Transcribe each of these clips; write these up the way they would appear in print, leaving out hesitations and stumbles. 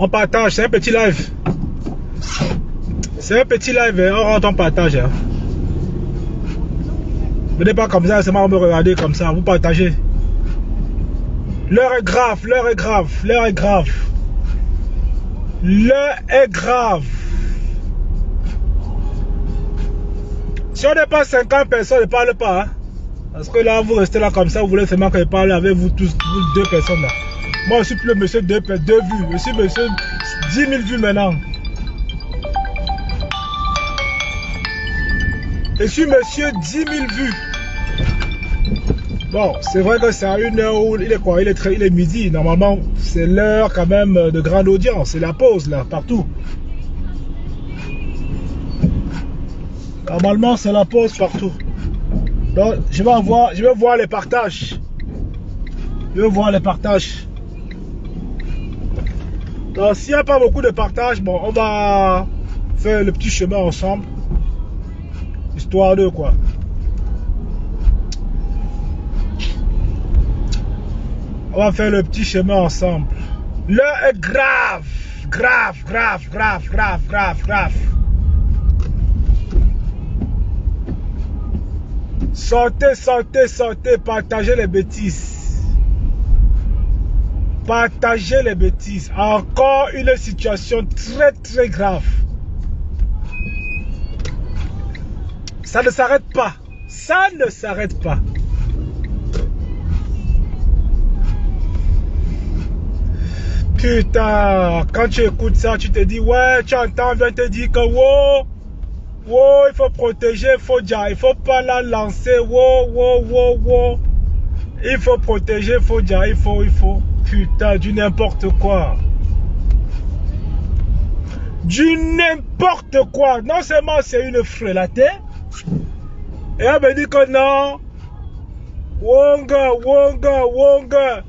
On partage, c'est un petit live. C'est un petit live, on rentre, on partage. Hein. Venez pas comme ça, c'est marrant de me regarder comme ça, vous partagez. L'heure est grave, l'heure est grave, l'heure est grave. L'heure est grave. Si on n'est pas 50 personnes, ne parle pas. Hein. Parce que là, vous restez là comme ça, vous voulez seulement que je parle avec vous tous, vous 2 personnes là. Moi, je suis plus le monsieur 2 vues. Je suis monsieur 10 000 vues maintenant. Je suis monsieur 10 000 vues. Bon, c'est vrai que c'est à une heure où il est quoi? Il est midi. Normalement, c'est l'heure quand même de grande audience. C'est la pause là, partout. Normalement, c'est la pause partout. Donc, je vais voir les partages. Je vais voir les partages. Donc, s'il n'y a pas beaucoup de partages, bon, on va faire le petit chemin ensemble. Histoire de quoi. On va faire le petit chemin ensemble. L'heure est grave. Grave, grave, grave, grave, grave, grave. Sortez, sortez, sortez, partagez les bêtises. Partagez les bêtises. Encore une situation très, très grave. Ça ne s'arrête pas. Ça ne s'arrête pas. Putain, quand tu écoutes ça, tu te dis, ouais, tu entends, on vient te dire que, wow, wow, il faut protéger, il faut pas la lancer, wow, wow, wow, wow. Il faut protéger, il faut, putain, du n'importe quoi. Du n'importe quoi. Non seulement c'est une frélatée, et on me dit que non, Wonga, Wonga, Wonga.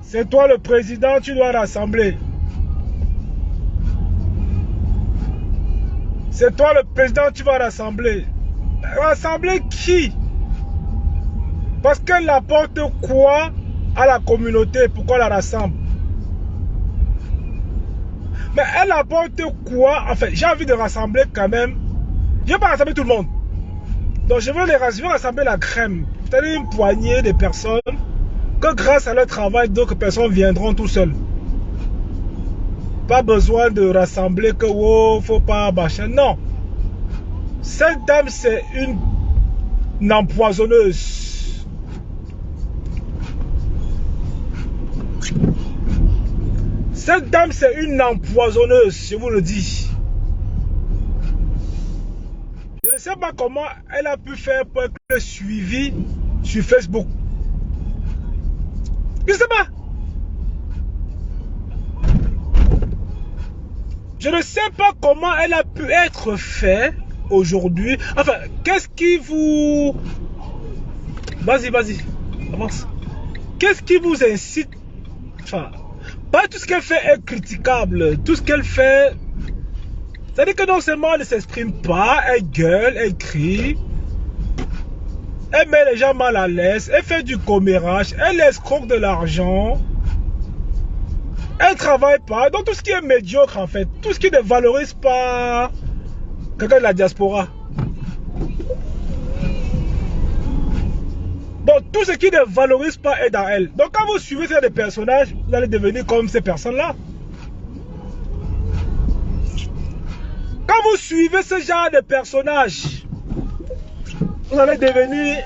C'est toi le président, tu dois rassembler. C'est toi le président, tu vas rassembler. Rassembler qui? Parce qu'elle apporte quoi à la communauté? Pourquoi la rassemble? Mais elle apporte quoi? En fait, j'ai envie de rassembler quand même. Je ne vais pas rassembler tout le monde. Donc je vais rassembler la crème. C'est-à-dire une poignée de personnes que grâce à leur travail, d'autres personnes viendront tout seuls. Pas besoin de rassembler que oh, faut pas machin. Non. Cette dame, c'est une empoisonneuse. Cette dame, c'est une empoisonneuse, je vous le dis. Je ne sais pas comment elle a pu faire pour être suivie sur Facebook. Je ne sais pas. Je ne sais pas comment elle a pu être faite aujourd'hui. Enfin, qu'est-ce qui vous... Vas-y, vas-y, avance. Qu'est-ce qui vous incite... Enfin, pas tout ce qu'elle fait est critiquable. Tout ce qu'elle fait... C'est-à-dire que non seulement elle ne s'exprime pas, elle gueule, elle crie. Elle met les gens mal à l'aise, elle fait du commérage, elle escroque de l'argent. Elle travaille pas. Donc tout ce qui est médiocre en fait, tout ce qui ne valorise pas quelqu'un de la diaspora. Donc tout ce qui ne valorise pas est dans elle. Donc quand vous suivez ces personnages, vous allez devenir comme ces personnes-là. Quand vous suivez ce genre de personnages, vous allez devenir...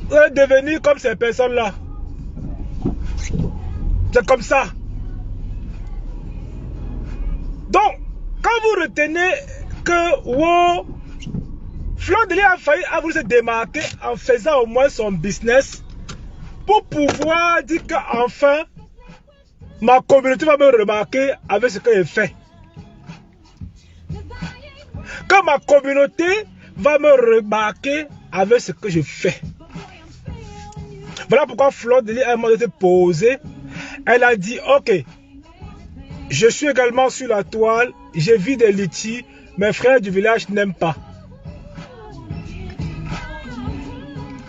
Vous allez devenir comme ces personnes-là. C'est comme ça. Donc, quand vous retenez que wow, Fleur de Lys a failli avoir se démarquer en faisant au moins son business pour pouvoir dire qu'enfin, ma communauté va me remarquer avec ce que j'ai fait. Que ma communauté va me remarquer avec ce que je fais. Voilà pourquoi Fleur de Lys a un moment été posée. Elle a dit, ok, je suis également sur la toile, j'ai vu des litiges, mes frères du village n'aiment pas.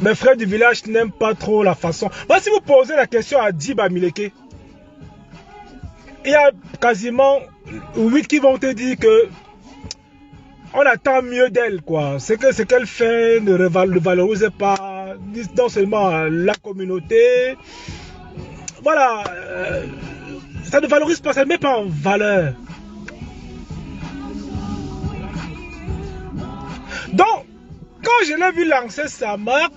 mes frères du village n'aiment pas trop la façon. Moi, si vous posez la question à 10 Bamileke, il y a quasiment 8 qui vont te dire que on attend mieux d'elle, quoi. C'est que ce qu'elle fait ne valorise pas non seulement la communauté. Voilà. Ça ne valorise pas, ça ne met pas en valeur. Donc, quand je l'ai vu lancer sa marque,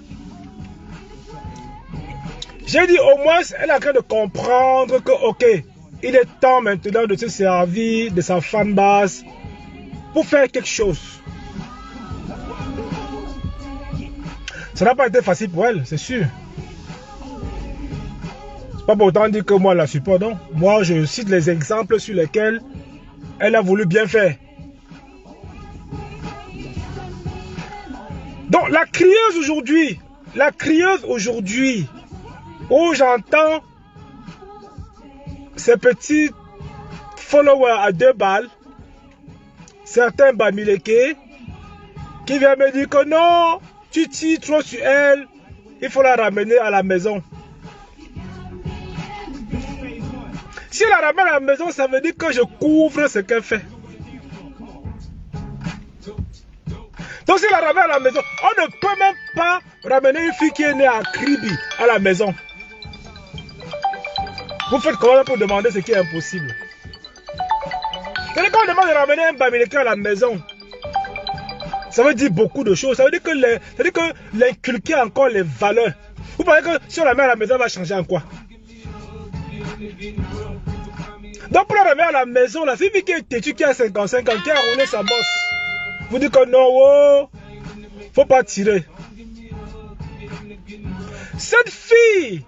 j'ai dit au moins, elle a en train de comprendre que, ok, il est temps maintenant de se servir de sa fanbase pour faire quelque chose. Ça n'a pas été facile pour elle, c'est sûr. C'est pas pour autant dire que moi je la supporte, non. Moi, je cite les exemples sur lesquels elle a voulu bien faire. Donc, la crieuse aujourd'hui, où j'entends ces petits followers à 2 balles, certains Bamileke, qui viennent me dire que non, tu tires trop sur elle, il faut la ramener à la maison. Si elle la ramène à la maison, ça veut dire que je couvre ce qu'elle fait. Donc si elle la ramène à la maison, on ne peut même pas ramener une fille qui est née à Kribi à la maison. Vous faites comment pour demander ce qui est impossible? C'est-à-dire qu'on demande de ramener un Bamileke à la maison. Ça veut dire beaucoup de choses. Ça veut dire que l'inculquer encore les valeurs. Vous pensez que si on la met à la maison, elle va changer en quoi? Donc pour la ramener à la maison, la fille qui est têtue, qui a 55 ans, qui a roulé sa bosse, vous dites que non, oh, faut pas tirer. Cette fille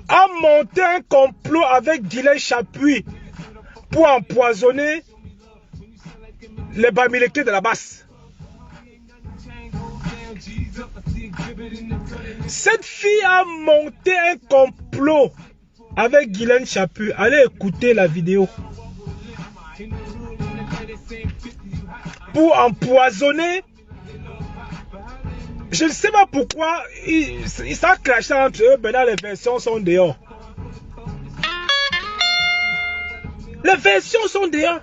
a monté un complot avec Guylaine Chapuis pour empoisonner les Bamileke de la basse. Cette fille a monté un complot avec Guylaine Chapuis. Allez écouter la vidéo. Pour empoisonner. Je ne sais pas pourquoi ils s'en clashent entre eux. Maintenant les versions sont dehors. Les versions sont dehors.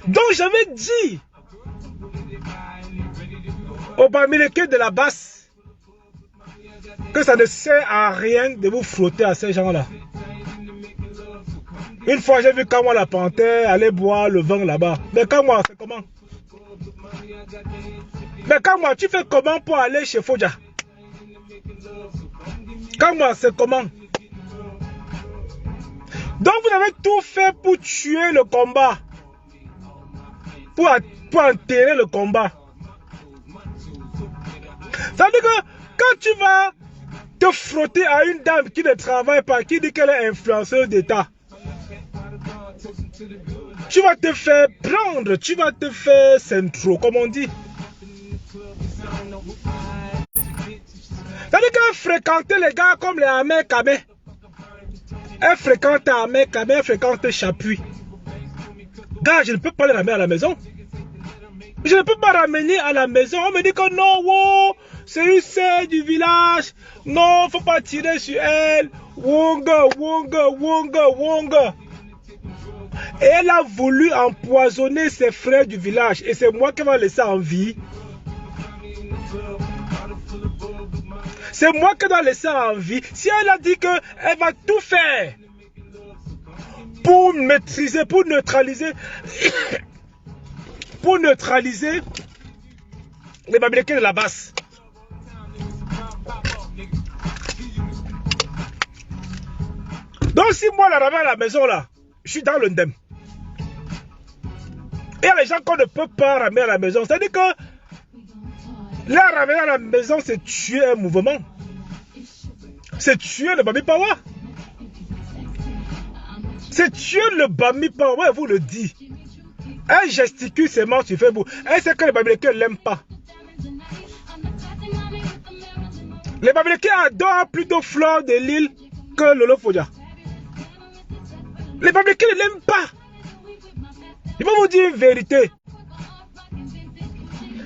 Donc j'avais dit aux Bamileke de la basse que ça ne sert à rien de vous frotter à ces gens-là. Une fois j'ai vu Kamwa la panthère aller boire le vin là-bas. Mais Kamwa, c'est comment? Mais Kamwa, tu fais comment pour aller chez Fodja? Kamwa, c'est comment? Donc vous avez tout fait pour tuer le combat. Pour enterrer le combat. Ça veut dire que quand tu vas te frotter à une dame qui ne travaille pas, qui dit qu'elle est influenceuse d'État, tu vas te faire prendre, tu vas te faire centro, comme on dit. Ça veut dire qu'elle fréquentait les gars comme les Ahmed Kamé. Elle fréquente Ahmed Kamé, elle fréquente Chapuis. Gars, je ne peux pas les ramener à la maison. Je ne peux pas ramener à la maison. On me dit que non, wow, c'est une sœur du village. Non, faut pas tirer sur elle. Wonga, wonga, wonga, wonga. Et elle a voulu empoisonner ses frères du village. Et c'est moi qui vais laisser en vie. C'est moi qui dois laisser en vie. Si elle a dit qu'elle va tout faire pour maîtriser, pour neutraliser les Bamileke de la basse. Donc si moi la ramène à la maison là, je suis dans le ndem. Et il y a les gens qu'on ne peut pas ramener à la maison. C'est-à-dire que la ramener à la maison, c'est tuer un mouvement. C'est tuer le Bami Power. C'est tuer le Bami Power, vous le dites. Elle gesticule ses mains sur Facebook. Elle sait que les Bamileke ne l'aiment pas. Les Bamileke adorent plutôt Fleur de Lille que Lolo Fodja. Les Bamileke ne l'aiment pas. Je vais vous dire une vérité.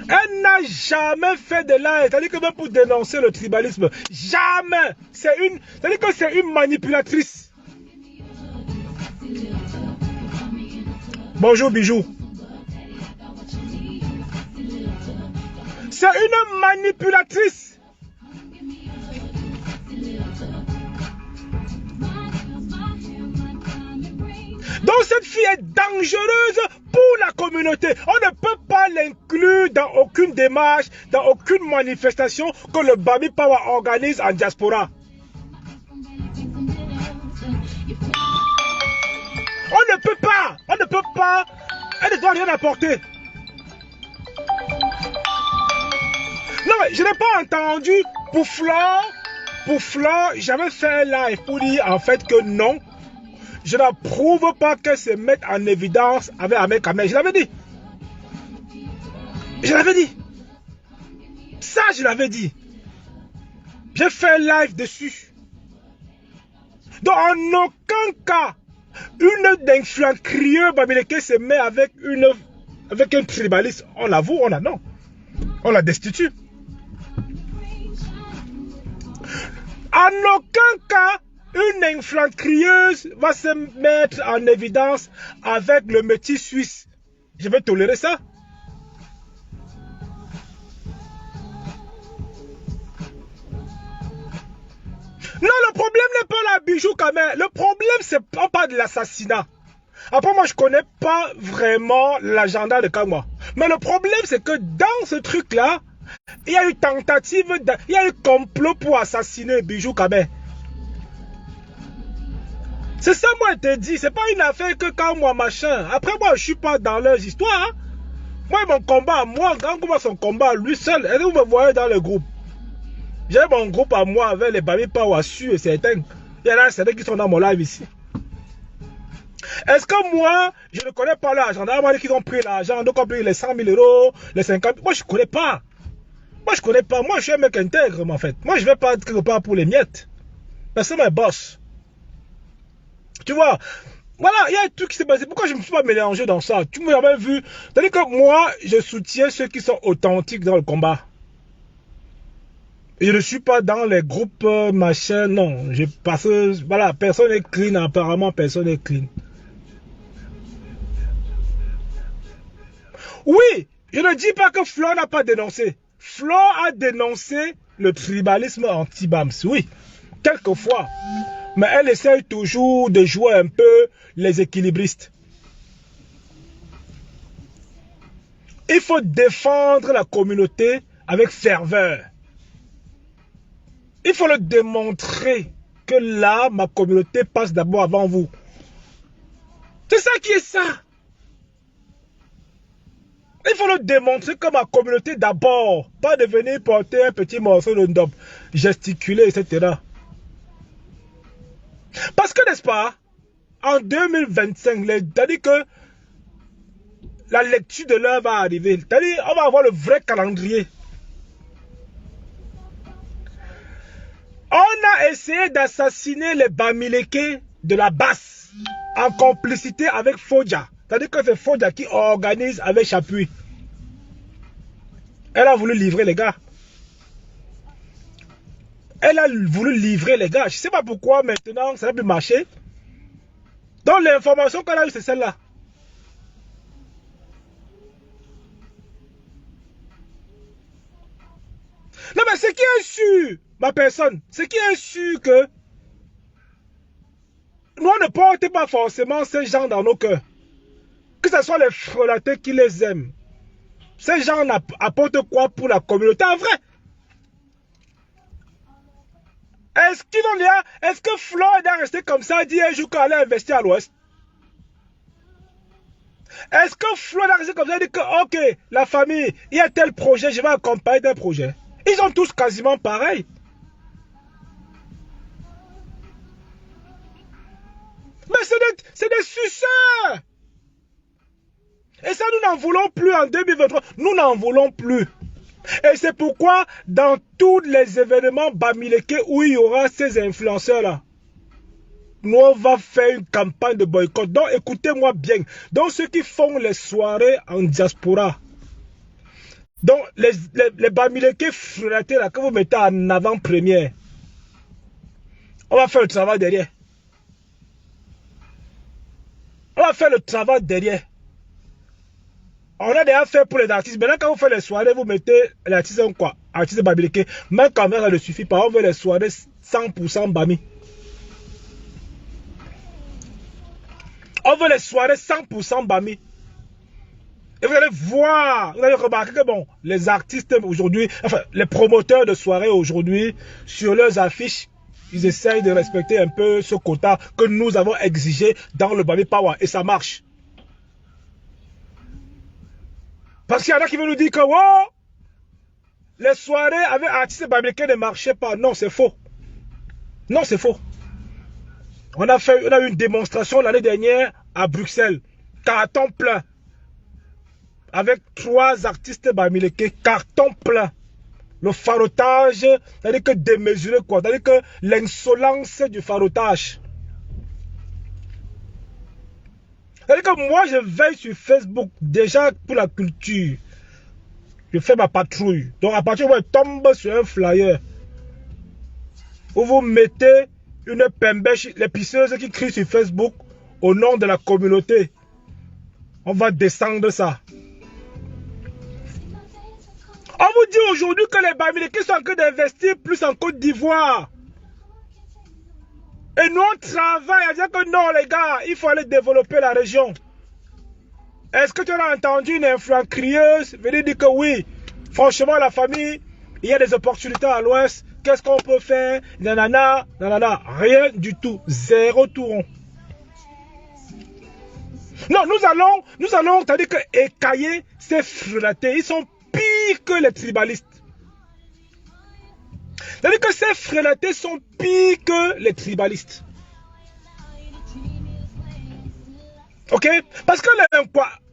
Elle n'a jamais fait de live. C'est-à-dire que même pour dénoncer le tribalisme, jamais. C'est-à-dire que c'est une manipulatrice. Bonjour Bijou. C'est une manipulatrice. Donc cette fille est dangereuse pour la communauté. On ne peut pas l'inclure dans aucune démarche, dans aucune manifestation que le Bami Power organise en diaspora. On ne peut pas, elle ne doit rien apporter. Non mais je n'ai pas entendu pour Flore, j'avais fait un live pour dire en fait que non, je n'approuve pas qu'elle se mette en évidence avec Ahmed Kamel. Je l'avais dit. Ça, je l'avais dit. J'ai fait un live dessus. Donc, en aucun cas, une influence crieuse Bamileke se met avec un tribaliste. On l'avoue, non. On la destitue. En aucun cas, une influence crieuse va se mettre en évidence avec le métis suisse. Je vais tolérer ça. Non, le problème n'est pas la Bijou quand même. Le problème, c'est pas de l'assassinat. Après, moi, je connais pas vraiment l'agenda de Kamwa. Mais le problème, c'est que dans ce truc-là, il y a eu tentative, il y a eu complot pour assassiner Bijou Kamel. C'est ça, moi, je te dis. C'est pas une affaire que quand moi, machin. Après, moi, je suis pas dans leurs histoires. Hein. Moi, mon combat à moi, quand moi, son combat à lui seul. Est-ce que vous me voyez dans le groupe? J'ai mon groupe à moi avec les Bami Power sûrs et certains. Il y en a certains qui sont dans mon live ici. Est-ce que moi, je ne connais pas l'argent? Moi, ils ont pris l'argent, donc on a pris les 100 000 euros, les 50 000. Moi, je ne connais pas. Moi, je suis un mec intègre, en fait. Moi, je ne vais pas être quelque part pour les miettes. Personne n'est boss. Tu vois, voilà, il y a un truc qui s'est passé. Pourquoi je ne me suis pas mélangé dans ça? Tu m'as jamais vu. C'est-à-dire que moi, je soutiens ceux qui sont authentiques dans le combat. Je ne suis pas dans les groupes machin, non. Parce que, voilà, personne n'est clean, apparemment, personne n'est clean. Oui, je ne dis pas que Flo n'a pas dénoncé. Flo a dénoncé le tribalisme anti-BAMS, oui, quelquefois. Mais elle essaie toujours de jouer un peu les équilibristes. Il faut défendre la communauté avec ferveur. Il faut le démontrer que là, ma communauté passe d'abord avant vous. C'est ça qui est ça. Il faut le démontrer que ma communauté d'abord, pas de venir porter un petit morceau de ndop, gesticuler, etc. Parce que, n'est-ce pas, en 2025, c'est-à-dire que la lecture de l'heure va arriver. C'est-à-dire on va avoir le vrai calendrier. On a essayé d'assassiner les Bamileke de la basse en complicité avec Fodja. C'est-à-dire que c'est Fodja qui organise avec Chapuis. Elle a voulu livrer les gars. Je ne sais pas pourquoi maintenant ça n'a plus marché. Donc l'information qu'elle a eue, c'est celle-là. Non mais ce qui est sûr, ma personne, ce qui est sûr que nous ne portons pas forcément ces gens dans nos cœurs. Que ce soit les frelatés qui les aiment. Ces gens apportent quoi pour la communauté en vrai? Est-ce que Floyd est resté comme ça, dit un jour qu'elle allait investir à l'Ouest? Est-ce que Floyd est resté comme ça, dit que ok, la famille, il y a tel projet, je vais accompagner d'un projet? Ils sont tous quasiment pareils. Mais c'est des suceurs. Et ça, nous n'en voulons plus en 2023. Nous n'en voulons plus. Et c'est pourquoi, dans tous les événements Bamileke où il y aura ces influenceurs-là, nous, on va faire une campagne de boycott. Donc, écoutez-moi bien. Donc, ceux qui font les soirées en diaspora, Donc, les Bamileke frelatés là, que vous mettez en avant-première, on va faire le travail derrière. On va faire le travail derrière. On a déjà fait pour les artistes. Maintenant, quand vous faites les soirées, vous mettez les artistes en quoi? Artistes Bamileke. Même quand même, ça ne suffit pas. On veut les soirées 100% Bami. On veut les soirées 100% Bami. Et vous allez voir, vous allez remarquer que bon, les artistes aujourd'hui, enfin, les promoteurs de soirées aujourd'hui, sur leurs affiches, ils essayent de respecter un peu ce quota que nous avons exigé dans le Bami Power. Et ça marche. Parce qu'il y en a qui veulent nous dire que oh, les soirées avec artistes bamileke ne marchaient pas. Non, c'est faux. Non, c'est faux. On a eu une démonstration l'année dernière à Bruxelles. Carton plein. Avec 3 artistes bamileke. Carton plein. Le farotage, c'est-à-dire que démesuré quoi. C'est-à-dire que l'insolence du farotage. C'est-à-dire que moi, je veille sur Facebook déjà pour la culture. Je fais ma patrouille. Donc à partir où je tombe sur un flyer, où vous mettez une pembèche, les pisseuses qui crient sur Facebook au nom de la communauté, on va descendre ça. On vous dit aujourd'hui que les Bamileke sont en train d'investir plus en Côte d'Ivoire. Et nous on travaille à dire que non les gars, il faut aller développer la région. Est-ce que tu as entendu une influence crieuse venir dire que oui, franchement la famille, il y a des opportunités à l'ouest, qu'est-ce qu'on peut faire? Nanana, nanana, rien du tout, zéro touron. Non, nous allons, c'est-à-dire que écailler ces frelatés, ils sont pires que les tribalistes. C'est-à-dire que ces frelatés sont pires que les tribalistes. Ok? Parce que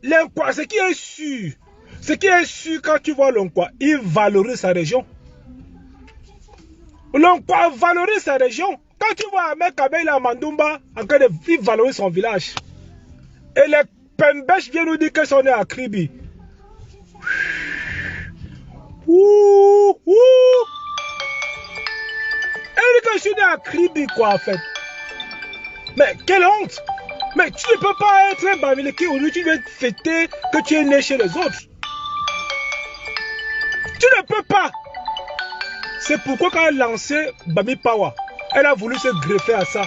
l'Inkwa, ce qui est sûr quand tu vois l'Inkwa, il valorise sa région. L'Inkwa valorise sa région. Quand tu vois un mec avec la Mandumba, il valorise son village. Et les Pembèches viennent nous dire que sont nés à Kribi. Ouh, ouh. Et il dit que je suis né à Kribi, quoi, en fait. Mais quelle honte! Mais tu ne peux pas être un Bamileke aujourd'hui, tu viens fêter que tu es né chez les autres. Tu ne peux pas. C'est pourquoi quand elle a lancé Bami Power, elle a voulu se greffer à ça.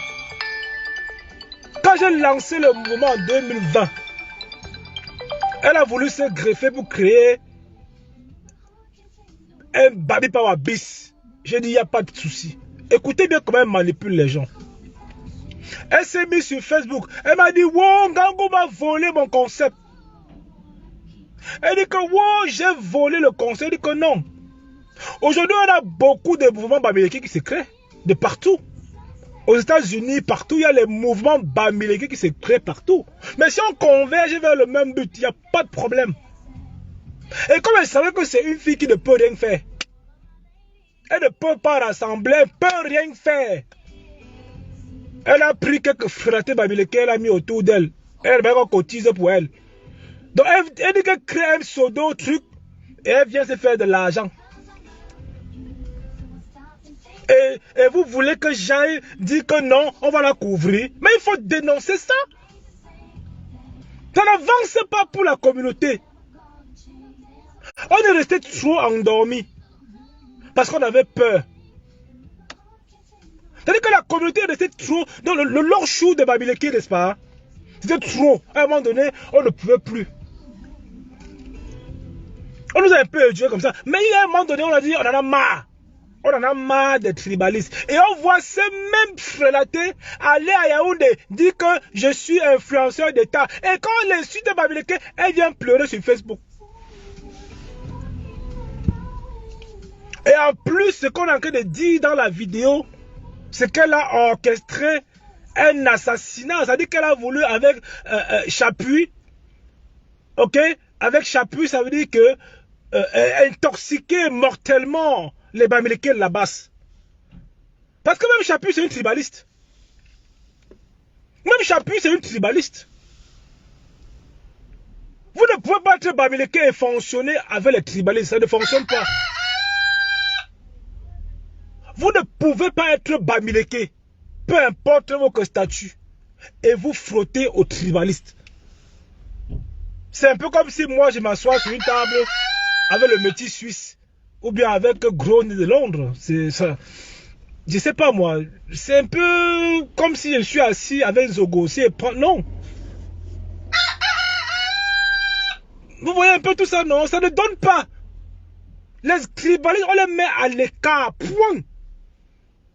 Quand j'ai lancé le mouvement en 2020, elle a voulu se greffer pour créer un Bami Power bis. J'ai dit, il n'y a pas de souci. Écoutez bien comment elle manipule les gens. Elle s'est mise sur Facebook. Elle m'a dit, wow, Ngango m'a volé mon concept. Elle dit que, wow, j'ai volé le concept. Elle dit que non. Aujourd'hui, on a beaucoup de mouvements bamileke qui se créent. De partout. Aux États-Unis, partout, il y a les mouvements bamileke qui se créent partout. Mais si on converge vers le même but, il n'y a pas de problème. Et comme elle savait que c'est une fille qui ne peut rien faire, elle ne peut pas rassembler, elle ne peut rien faire. Elle a pris quelques fratés bamileke, elle a mis autour d'elle. Elle va cotiser pour elle. Donc elle dit qu'elle crée un pseudo truc et elle vient se faire de l'argent. Et vous voulez que j'aille dire que non, on va la couvrir. Mais il faut dénoncer ça. Ça n'avance pas pour la communauté. On est resté trop endormi. Parce qu'on avait peur. C'est-à-dire que la communauté est restée trop dans le long chou de Bamileke, n'est-ce pas? C'était trop. À un moment donné, on ne pouvait plus. On nous a un peu éduqués comme ça. Mais il y a un moment donné, on a dit, on en a marre. On en a marre des tribalistes. Et on voit ces mêmes frelatés aller à Yaoundé, dire que je suis influenceur d'État. Et quand on l'insulte de Bamileke, elle vient pleurer sur Facebook. Et en plus, ce qu'on est en train de dire dans la vidéo, c'est qu'elle a orchestré un assassinat. C'est-à-dire qu'elle a voulu avec Chapuis. Ok? Avec Chapuis, ça veut dire que intoxiquer mortellement les Bamileke de la basse. Parce que même Chapuis, c'est une tribaliste. Même Chapuis, c'est une tribaliste. Vous ne pouvez pas être Bamileke et fonctionner avec les tribalistes. Ça ne fonctionne pas. Vous ne pouvez pas être Bamileke, peu importe votre statut, et vous frotter aux tribalistes. C'est un peu comme si moi je m'assois sur une table avec le métis suisse ou bien avec Groen de Londres. C'est ça. Je sais pas moi. C'est un peu comme si je suis assis avec Zogo. Non. Vous voyez un peu tout ça, non? Ça ne donne pas. Les tribalistes, on les met à l'écart. Point.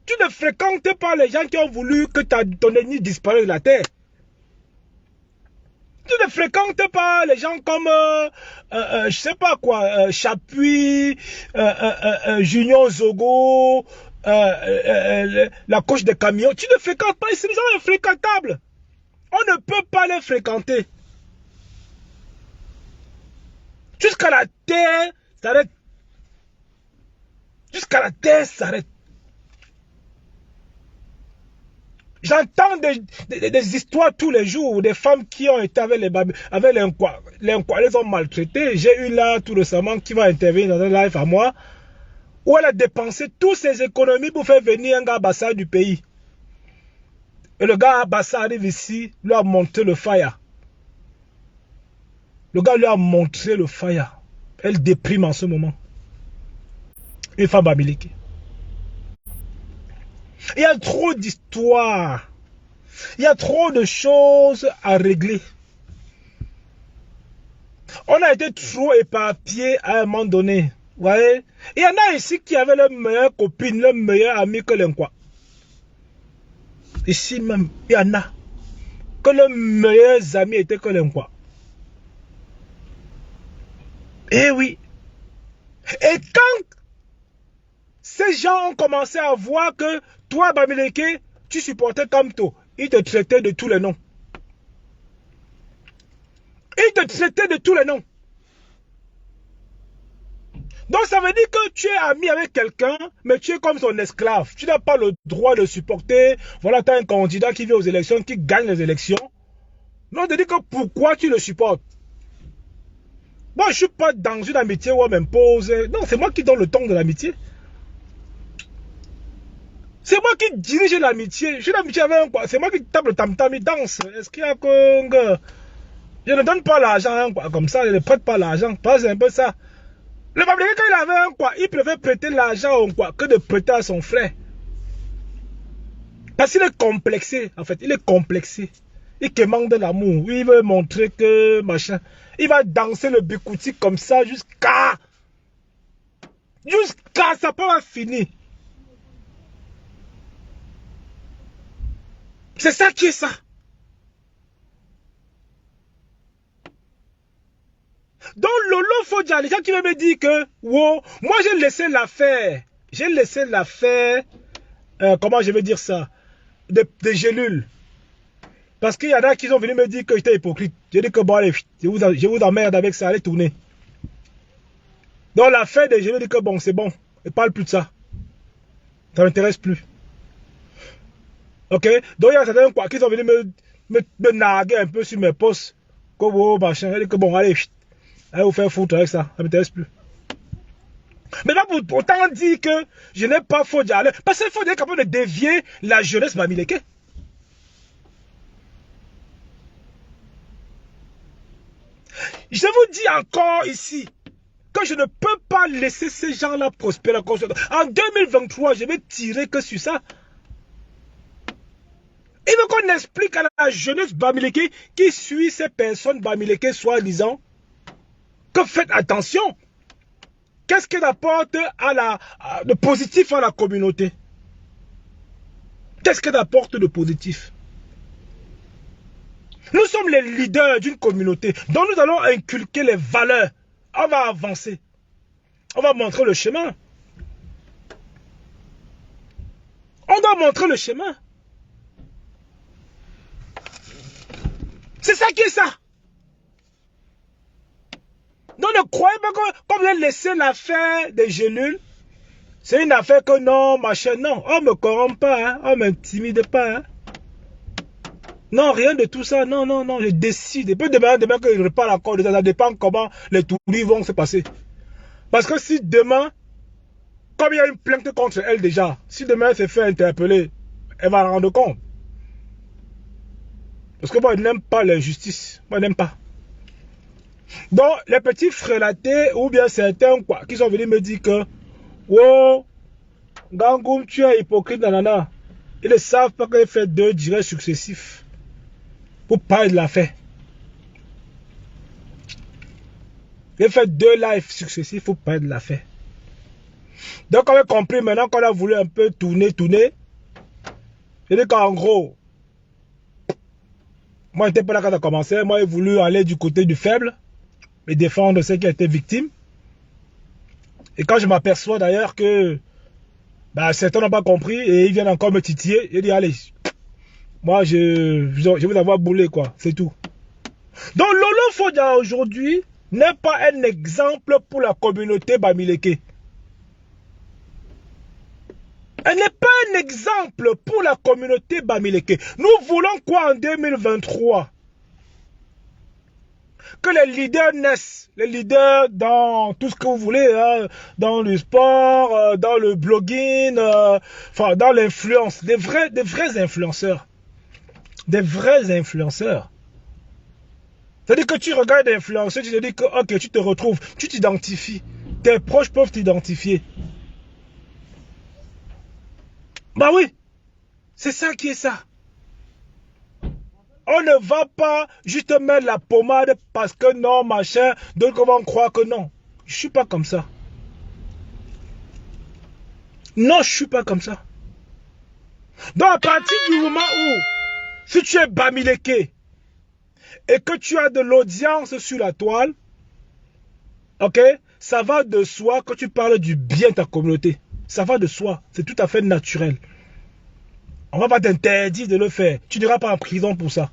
Tu ne fréquentes pas les gens qui ont voulu que ton ennemi disparaisse de la terre. Tu ne fréquentes pas les gens comme, je sais pas quoi, Chapuis, Junior Zogo, la coche des camions. Tu ne fréquentes pas, ces gens infréquentables. On ne peut pas les fréquenter. Jusqu'à la terre s'arrête. Jusqu'à la terre s'arrête. J'entends des histoires tous les jours, des femmes qui ont été avec les Nkwa, les ont maltraités. J'ai eu là tout récemment qui va intervenir dans un live à moi, où elle a dépensé toutes ses économies pour faire venir un gars Bassa du pays. Et le gars Bassa arrive ici, lui a montré le fire. Le gars lui a montré le fire. Elle déprime en ce moment. Une femme Bamileke. Il y a trop d'histoires. Il y a trop de choses à régler. On a été trop éparpillés à un moment donné. Vous voyez? Il y en a ici qui avaient leur meilleure copine, leur meilleur ami que l'Nkwa. Ici même, il y en a. Que leurs meilleurs amis étaient que l'Nkwa. Eh oui. Et quand ces gens ont commencé à voir que toi, Bamileke, tu supportais Kamto, ils te traitaient de tous les noms. Ils te traitaient de tous les noms. Donc ça veut dire que tu es ami avec quelqu'un, mais tu es comme son esclave. Tu n'as pas le droit de supporter. Voilà, tu as un candidat qui vient aux élections, qui gagne les élections. Mais on te dit que pourquoi tu le supportes. Moi, je ne suis pas dans une amitié où on m'impose. Non, c'est moi qui donne le ton de l'amitié. C'est moi qui dirige l'amitié. J'ai l'amitié avec un quoi. C'est moi qui tape le tam-tam, il danse. Est-ce qu'il y a que... Je ne donne pas l'argent quoi. Comme ça, je ne prête pas l'argent. C'est un peu ça. Le Bamileke, quand il avait un quoi, il préfère prêter l'argent au quoi que de prêter à son frère. Parce qu'il est complexé, en fait. Il est complexé. Il demande de l'amour. Il veut montrer que machin. Il va danser le bikouti comme ça jusqu'à ça peut finir. C'est ça qui est ça. Donc Lolo Fodja, les gens qui veulent me dire que wow, moi j'ai laissé l'affaire. J'ai laissé l'affaire. Comment je vais dire ça? Des gélules. Parce qu'il y en a qui sont venus me dire que j'étais hypocrite. J'ai dit que bon, allez, je vous emmerde avec ça, allez tourner. Donc l'affaire des gélules, dit que bon, c'est bon. Ne parle plus de ça. Ça ne m'intéresse plus. Ok? Donc il y a certains quoi, qui sont venus me narguer un peu sur mes posts. Comme oh, machin. J'ai dit que bon, allez, allez vous faire foutre avec ça. Ça ne m'intéresse plus. Mais là, pour autant dire que je n'ai pas faux d'y aller. Parce qu'il faut être capable de dévier la jeunesse Bamileke. Je vous dis encore ici que je ne peux pas laisser ces gens-là prospérer. En 2023, je vais tirer que sur ça. Il veut qu'on explique à la jeunesse Bamileke qui suit ces personnes Bamileke soi-disant que faites attention. Qu'est-ce qu'elle apporte de positif à la communauté? Qu'est-ce qu'elle apporte de positif? Nous sommes les leaders d'une communauté. Donc nous allons inculquer les valeurs. On va avancer. On va montrer le chemin. On doit montrer le chemin. C'est ça qui est ça. Donc ne croyez pas que comme vous avez laissé l'affaire des gélules, c'est une affaire que non, machin, non. On ne me corrompt pas, hein. On ne m'intimide pas. Hein. Non, rien de tout ça. Non, non, non, je décide. Et puis demain que je repars l'accord, ça dépend comment les touris vont se passer. Parce que si demain, comme il y a une plainte contre elle déjà, si demain elle se fait interpeller, elle va rendre compte. Parce que moi, je n'aime pas l'injustice. Moi, je n'aime pas. Donc, les petits frélatés, ou bien certains, quoi, qui sont venus me dire que, oh, Gangoum, tu es hypocrite, nanana. Ils ne savent pas qu'il fait 2 directs successifs pour parler de l'affaire. Il fait 2 lives successifs pour parler de l'affaire. Donc, on a compris maintenant qu'on a voulu un peu tourner. Je dis qu'en gros, moi, je n'étais pas là quand ça a commencé. Moi, j'ai voulu aller du côté du faible et défendre ceux qui étaient victimes. Et quand je m'aperçois d'ailleurs que certains n'ont pas compris et ils viennent encore me titiller, je dis allez, moi je vais vous avoir boulé quoi, c'est tout. Donc Lolo Fodia aujourd'hui n'est pas un exemple pour la communauté Bamileke. Elle n'est pas un exemple pour la communauté Bamileke. Nous voulons quoi en 2023? Que les leaders naissent, les leaders dans tout ce que vous voulez, hein, dans le sport, dans le blogging, enfin dans l'influence, des vrais influenceurs. Des vrais influenceurs. C'est-à-dire que tu regardes l'influenceur, tu te dis que ok, tu te retrouves, tu t'identifies. Tes proches peuvent t'identifier. Bah oui, c'est ça qui est ça. On ne va pas juste mettre la pommade parce que non, machin, d'autres vont croire que non. Je ne suis pas comme ça. Non, je ne suis pas comme ça. Donc à partir du moment où, si tu es Bamileke et que tu as de l'audience sur la toile, ok, ça va de soi que tu parles du bien de ta communauté. Ça va de soi, c'est tout à fait naturel. On ne va pas t'interdire de le faire. Tu n'iras pas en prison pour ça.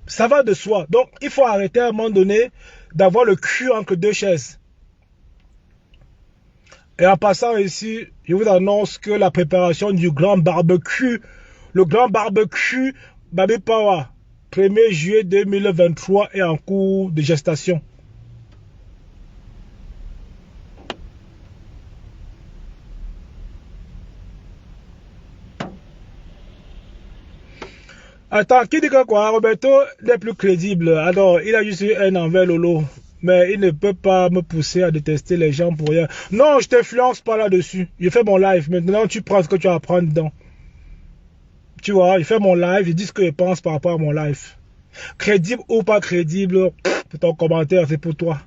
Ça va de soi. Donc, il faut arrêter à un moment donné d'avoir le cul entre 2 chaises. Et en passant ici, je vous annonce que la préparation du grand barbecue, le grand barbecue Baby Power, 1er juillet 2023 est en cours de gestation. Attends, qui dit que quoi? Roberto n'est plus crédible. Alors, il a juste eu un envers Lolo. Mais il ne peut pas me pousser à détester les gens pour rien. Non, je t'influence pas là-dessus. Je fais mon live. Maintenant, tu prends ce que tu as à prendre dedans. Tu vois, je fais mon live. Je dis ce que je pense par rapport à mon live. Crédible ou pas crédible, c'est ton commentaire, c'est pour toi.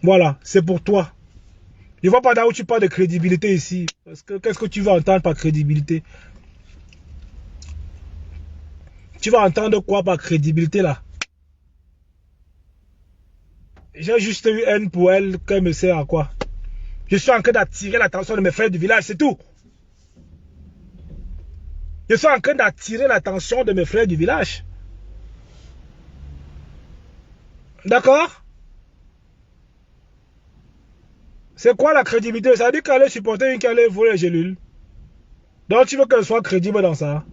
Voilà, c'est pour toi. Je vois pas là où tu parles de crédibilité ici. Parce que qu'est-ce que tu veux entendre par crédibilité? Tu vas entendre quoi par crédibilité là? J'ai juste eu haine pour elle, qu'elle me sert à quoi? Je suis en train d'attirer l'attention de mes frères du village, c'est tout. Je suis en train d'attirer l'attention de mes frères du village. D'accord? C'est quoi la crédibilité? Ça veut dire qu'elle est supporter une qui allait voler les gélules. Donc tu veux qu'elle soit crédible dans ça?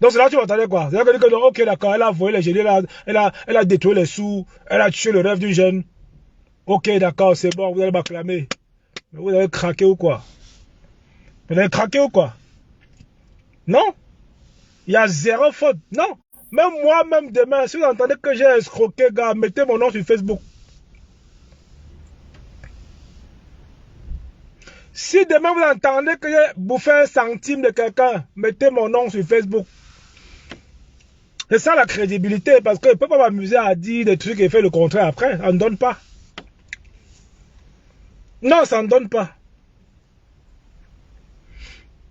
Donc c'est là que tu m'entendais quoi? C'est-à-dire que ok d'accord, elle a volé les gélules, elle a détruit les sous, elle a tué le rêve du jeune. Ok d'accord, c'est bon, vous allez m'acclamer. Mais vous avez craqué ou quoi? Vous avez craqué ou quoi? Non? Il y a 0 faute. Non. Même moi, même demain, si vous entendez que j'ai escroqué, gars, mettez mon nom sur Facebook. Si demain vous entendez que j'ai bouffé 1 centime de quelqu'un, mettez mon nom sur Facebook. C'est ça la crédibilité, parce que je ne peux pas m'amuser à dire des trucs et faire le contraire après. Ça ne donne pas. Non, ça ne donne pas.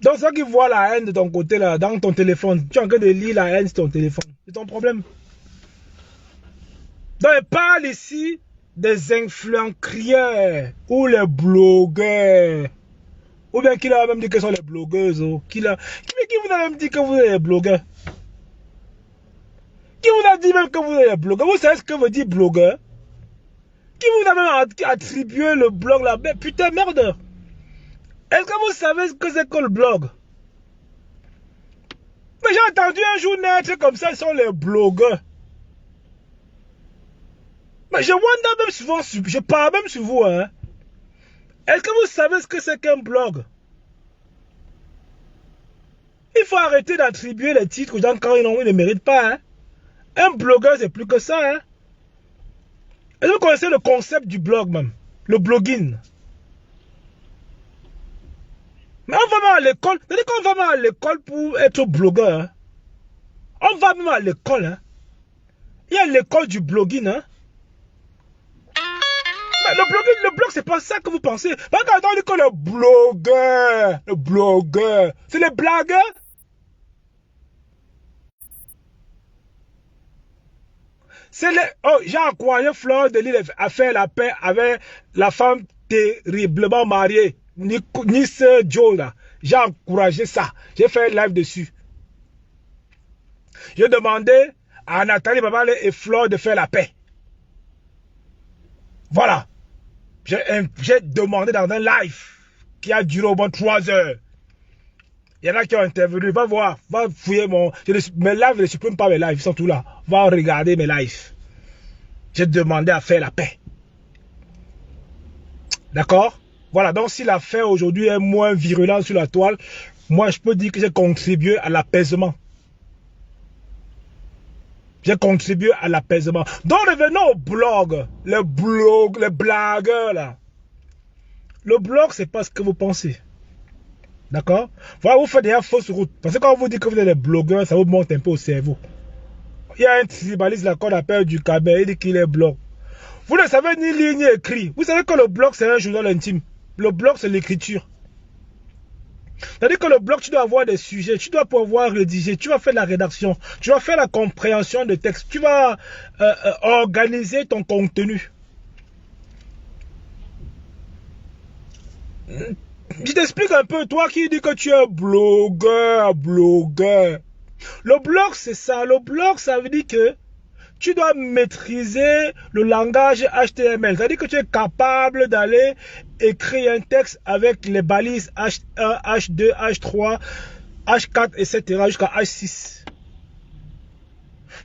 Donc, ceux qui voient la haine de ton côté, là, dans ton téléphone, tu es en train de lire la haine sur ton téléphone. C'est ton problème. Donc, je parle ici des influenceurs ou les blogueurs. Ou bien qui a même dit que ce sont les blogueuses. Qui vous a même dit que vous êtes les blogueurs? Qui vous a dit même que vous êtes les blogueurs? Vous savez ce que veut dire blogueur? Qui vous a même attribué le blog là? Mais putain, merde! Est-ce que vous savez ce que c'est que le blog? Mais j'ai entendu un jour naître comme ça, ils sont les blogueurs. Mais je wonder même souvent, je parle même sur vous, hein. Est-ce que vous savez ce que c'est qu'un blog? Il faut arrêter d'attribuer les titres aux gens quand ils ne méritent pas, hein. Un blogueur, c'est plus que ça, hein. Est-ce que vous connaissez le concept du blog même? Le blogging. Mais on va même à l'école. C'est-à-dire qu'on va même à l'école pour être blogueur, hein. On va même à l'école, hein. Il y a l'école du blogging, hein. Mais le blog, c'est pas ça que vous pensez. Quand on dit que le blogueur, c'est les blagueurs. C'est les... Oh, j'ai encouragé Fleur de Lille à faire la paix avec la femme terriblement mariée, Nice Joe, là. J'ai encouragé ça. J'ai fait un live dessus. J'ai demandé à Nathalie Babale et Fleur de faire la paix. Voilà. J'ai demandé dans un live qui a duré au moins 3 heures. Il y en a qui ont intervenu. Va voir, va fouiller mes lives, je ne supprime pas mes lives, ils sont tous là. Va regarder mes lives. J'ai demandé à faire la paix. D'accord? Voilà, donc si l'affaire aujourd'hui est moins virulente sur la toile, moi je peux dire que j'ai contribué à l'apaisement. J'ai contribué à l'apaisement. Donc revenons au blog. Les blagueurs là. Le blog, c'est pas ce que vous pensez. D'accord? Voilà, vous faites des fausses routes. Parce que quand on vous dit que vous êtes des blogueurs, ça vous monte un peu au cerveau. Il y a un tribaliste là qu'on appelle du Cabet, il dit qu'il est blog. Vous ne savez ni lire ni écrire. Vous savez que le blog, c'est un journal intime. Le blog, c'est l'écriture. C'est-à-dire que le blog, tu dois avoir des sujets, tu dois pouvoir rédiger, tu vas faire la rédaction, tu vas faire la compréhension de texte, tu vas organiser ton contenu. Je t'explique un peu, toi qui dis que tu es blogueur. Le blog, c'est ça. Le blog, ça veut dire que tu dois maîtriser le langage HTML. C'est-à-dire que tu es capable d'aller écrire un texte avec les balises H1, H2, H3, H4, etc. jusqu'à H6.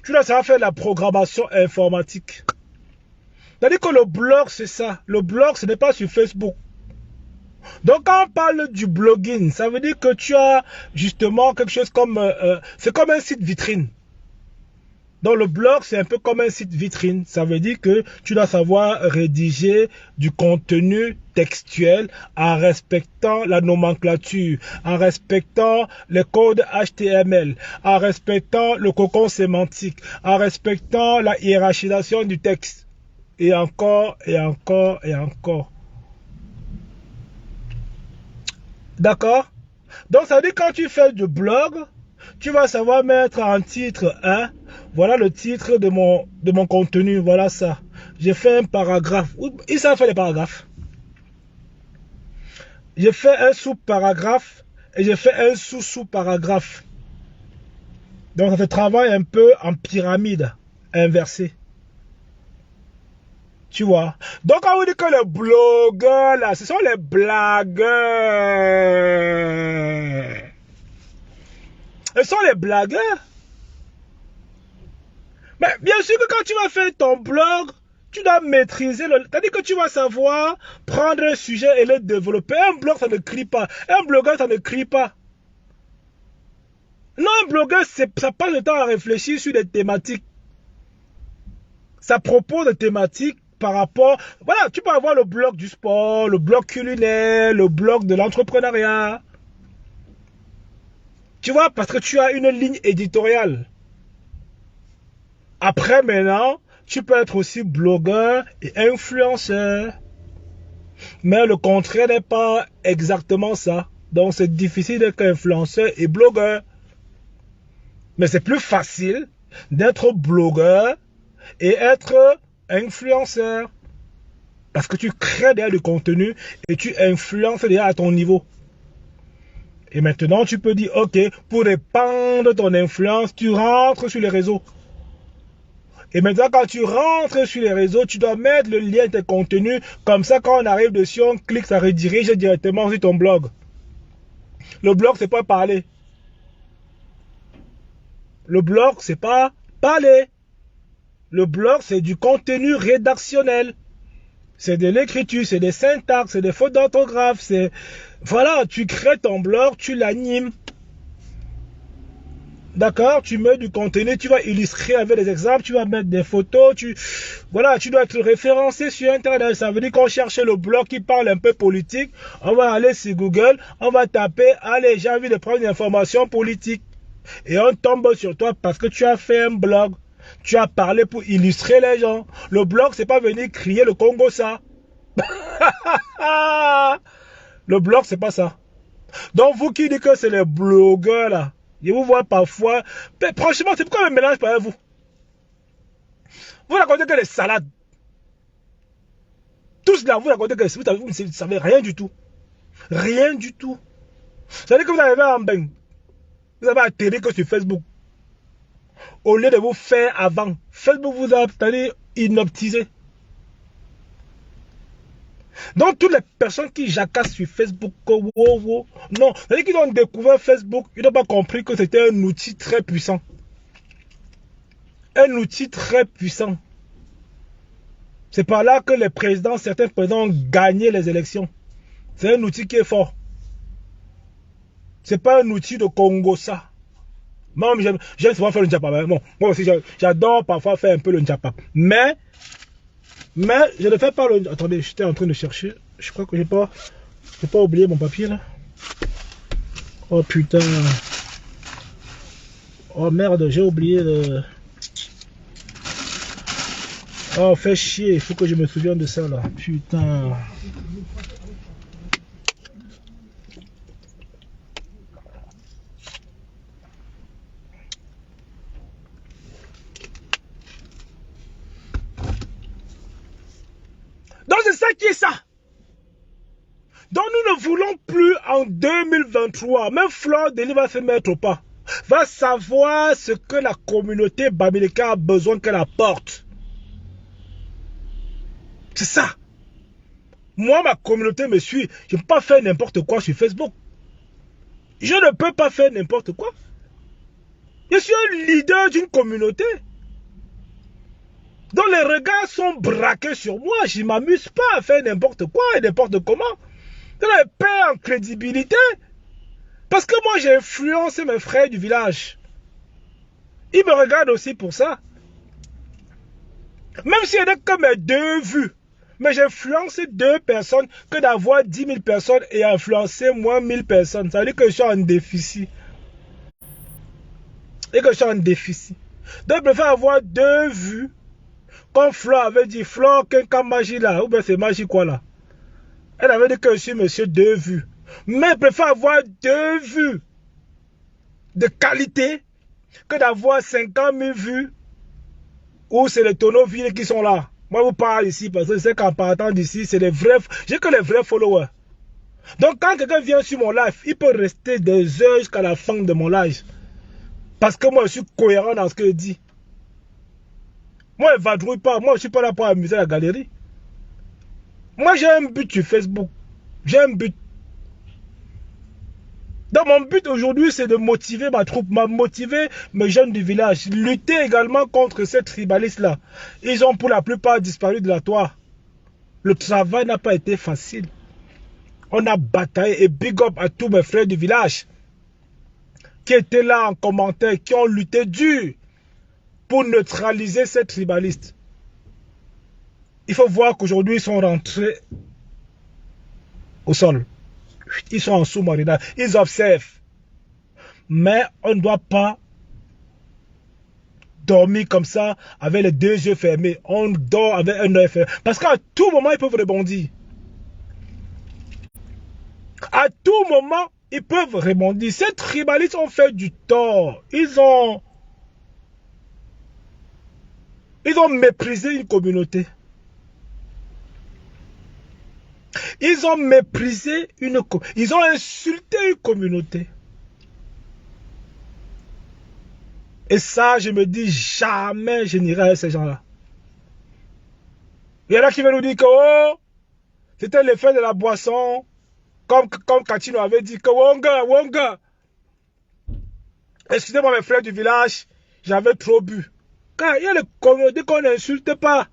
Tu dois savoir faire la programmation informatique. C'est-à-dire que le blog, c'est ça. Le blog, ce n'est pas sur Facebook. Donc quand on parle du blogging, ça veut dire que tu as justement quelque chose comme... c'est comme un site vitrine. Donc le blog, c'est un peu comme un site vitrine. Ça veut dire que tu dois savoir rédiger du contenu textuel en respectant la nomenclature, en respectant les codes HTML, en respectant le cocon sémantique, en respectant la hiérarchisation du texte. Et encore, et encore, et encore. D'accord? Donc ça veut dire que quand tu fais du blog, tu vas savoir mettre en titre, hein, voilà le titre de mon contenu, voilà ça. J'ai fait un paragraphe. Ils savent faire les paragraphes. J'ai fait un sous-paragraphe et j'ai fait un sous-sous-paragraphe. Donc ça fait travail un peu en pyramide inversée. Tu vois. Donc on vous dit que les blogueurs là, ce sont les blagueurs. Ce sont les blagueurs. Mais bien sûr que quand tu vas faire ton blog, tu dois maîtriser le... C'est-à-dire que tu vas savoir prendre un sujet et le développer. Un blog, ça ne crie pas. Un blogueur, ça ne crie pas. Non, un blogueur, ça passe le temps à réfléchir sur des thématiques. Ça propose des thématiques par rapport... Voilà, tu peux avoir le blog du sport, le blog culinaire, le blog de l'entrepreneuriat. Tu vois, parce que tu as une ligne éditoriale. Après, maintenant, tu peux être aussi blogueur et influenceur. Mais le contraire n'est pas exactement ça. Donc, c'est difficile d'être influenceur et blogueur. Mais c'est plus facile d'être blogueur et être influenceur. Parce que tu crées déjà du contenu et tu influences déjà à ton niveau. Et maintenant, tu peux dire, ok, pour répandre ton influence, tu rentres sur les réseaux. Et maintenant, quand tu rentres sur les réseaux, tu dois mettre le lien de tes contenus. Comme ça, quand on arrive dessus, on clique, ça redirige directement sur ton blog. Le blog, c'est pas parler. Le blog, c'est pas parler. Le blog, c'est du contenu rédactionnel. C'est de l'écriture, c'est des syntaxes, c'est des fautes d'orthographe. C'est voilà, tu crées ton blog, tu l'animes. D'accord, tu mets du contenu, tu vas illustrer avec des exemples, tu vas mettre des photos, voilà, tu dois être référencé sur Internet. Ça veut dire qu'on cherche le blog qui parle un peu politique. On va aller sur Google, on va taper, allez, j'ai envie de prendre une information politique. Et on tombe sur toi parce que tu as fait un blog. Tu as parlé pour illustrer les gens. Le blog, c'est pas venir crier le Congo ça. Le blog, c'est pas ça. Donc, vous qui dites que c'est les blogueurs là, je vous vois parfois. Mais franchement, c'est pourquoi un mélange par vous. Vous racontez que les salades. Tous là, vous racontez que vous ne savez rien du tout. Rien du tout. Ça veut dire que vous arrivez en bain. Vous avez atterri que sur Facebook. Au lieu de vous faire avant. Facebook vous a inoptisé. Donc, toutes les personnes qui jacassent sur Facebook, non, c'est-à-dire qu'ils ont découvert Facebook, ils n'ont pas compris que c'était un outil très puissant. Un outil très puissant. C'est par là que les présidents, certains présidents ont gagné les élections. C'est un outil qui est fort. C'est pas un outil de Congo ça. Moi, j'aime souvent faire le Njapa. Bon, moi aussi, j'adore parfois faire un peu le Njapa. Mais je ne fais pas le... Attendez, j'étais en train de chercher. Je crois que j'ai pas oublié mon papier là. Oh putain. Oh merde, j'ai oublié le... Oh, fait chier. Il faut que je me souvienne de ça là. Putain. Donc c'est ça qui est ça. Donc nous ne voulons plus en 2023, même Flore Delis va se mettre au pas, va savoir ce que la communauté bamileke a besoin qu'elle apporte. C'est ça. Moi, ma communauté me suit. Je ne peux pas faire n'importe quoi sur Facebook. Je ne peux pas faire n'importe quoi. Je suis un leader d'une communauté. Donc les regards sont braqués sur moi. Je ne m'amuse pas à faire n'importe quoi et n'importe comment. Je perds en crédibilité. Parce que moi j'ai influencé mes frères du village. Ils me regardent aussi pour ça. Même s'il n'y a que mes 2 vues. Mais j'ai influencé 2 personnes que d'avoir 10 000 personnes et influencer moins 1000 personnes. Ça veut dire que je suis en déficit. Et que je suis en déficit. Donc je préfère avoir 2 vues. Comme Flore avait dit, Flore, qu'un magie là. Ou bien c'est magie quoi là. Elle avait dit que je suis monsieur 2 vues. Mais je préfère avoir 2 vues de qualité que d'avoir 50 000 vues où c'est les tonneaux vides qui sont là. Moi, je vous parle ici parce que je sais qu'en partant d'ici, c'est les vrais. J'ai que les vrais followers. Donc, quand quelqu'un vient sur mon live, il peut rester des heures jusqu'à la fin de mon live. Parce que moi, je suis cohérent dans ce que je dis. Moi, je ne vadrouille pas. Moi, je ne suis pas là pour amuser la galerie. Moi, j'ai un but sur Facebook. J'ai un but. Donc, mon but aujourd'hui, c'est de motiver ma troupe, motiver mes jeunes du village. Lutter également contre ces tribalistes-là. Ils ont pour la plupart disparu de la toile. Le travail n'a pas été facile. On a bataillé et big up à tous mes frères du village qui étaient là en commentaire, qui ont lutté dur pour neutraliser ces tribalistes. Il faut voir qu'aujourd'hui, ils sont rentrés au sol. Ils sont en sous-marinade. Ils observent. Mais on ne doit pas dormir comme ça avec les 2 yeux fermés. On dort avec un œil fermé. Parce qu'à tout moment, ils peuvent rebondir. À tout moment, ils peuvent rebondir. Ces tribalistes ont fait du tort. Ils ont méprisé une communauté. Ils ont méprisé une communauté. Ils ont insulté une communauté. Et ça, je me dis, jamais je n'irai avec ces gens-là. Il y en a qui veulent nous dire que, oh, c'était l'effet de la boisson, comme Katino avait dit que, Wonga, excusez-moi mes frères du village, j'avais trop bu. Car il y a les communautés qu'on n'insulte pas.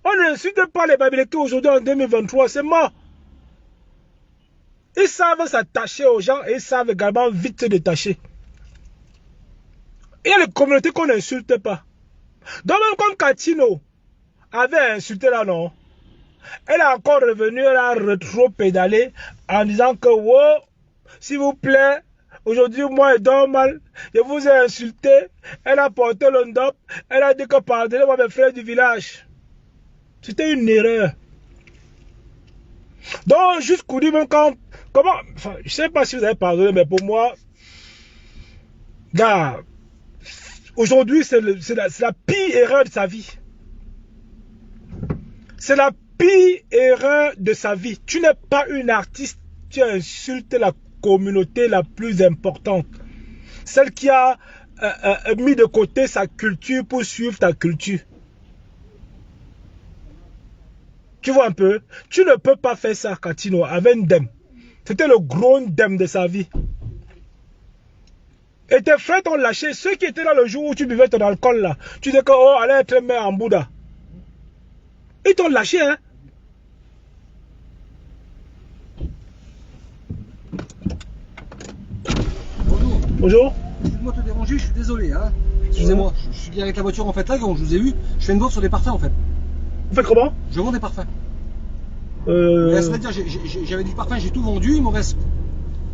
On n'insulte pas les Bamileke aujourd'hui en 2023, c'est mort. Ils savent s'attacher aux gens et ils savent également vite se détacher. Il y a les communautés qu'on n'insulte pas. Donc même comme Katino avait insulté là, non, elle est encore revenue, elle a rétro-pédalé en disant que, wow, s'il vous plaît, aujourd'hui, moi, je dors mal, je vous ai insulté, elle a porté le ndop, elle a dit que pardonnez-moi mes frères du village. C'était une erreur. Donc, jusqu'au dit même quand, comment, enfin, je sais pas si vous avez pardonné, mais pour moi, gars, aujourd'hui, c'est la pire erreur de sa vie. C'est la pire erreur de sa vie. Tu n'es pas une artiste, tu insultes la communauté la plus importante. Celle qui a mis de côté sa culture pour suivre ta culture. Tu vois un peu? Tu ne peux pas faire ça, Katino, avec Ndem. C'était le gros Ndem de sa vie. Et tes frères t'ont lâché. Ceux qui étaient là le jour où tu buvais ton alcool là. Tu disais que, oh, allez être mère en Bouddha. Ils t'ont lâché, hein? Bonjour. Bonjour. Excuse-moi de te déranger, je suis désolé, hein. Excusez-moi, je suis avec la voiture en fait là, quand je vous ai vu, je fais une vente sur des parfums en fait. Vous faites comment? Je vends des parfums. C'est-à-dire, j'avais du parfum, j'ai tout vendu, il m'en reste.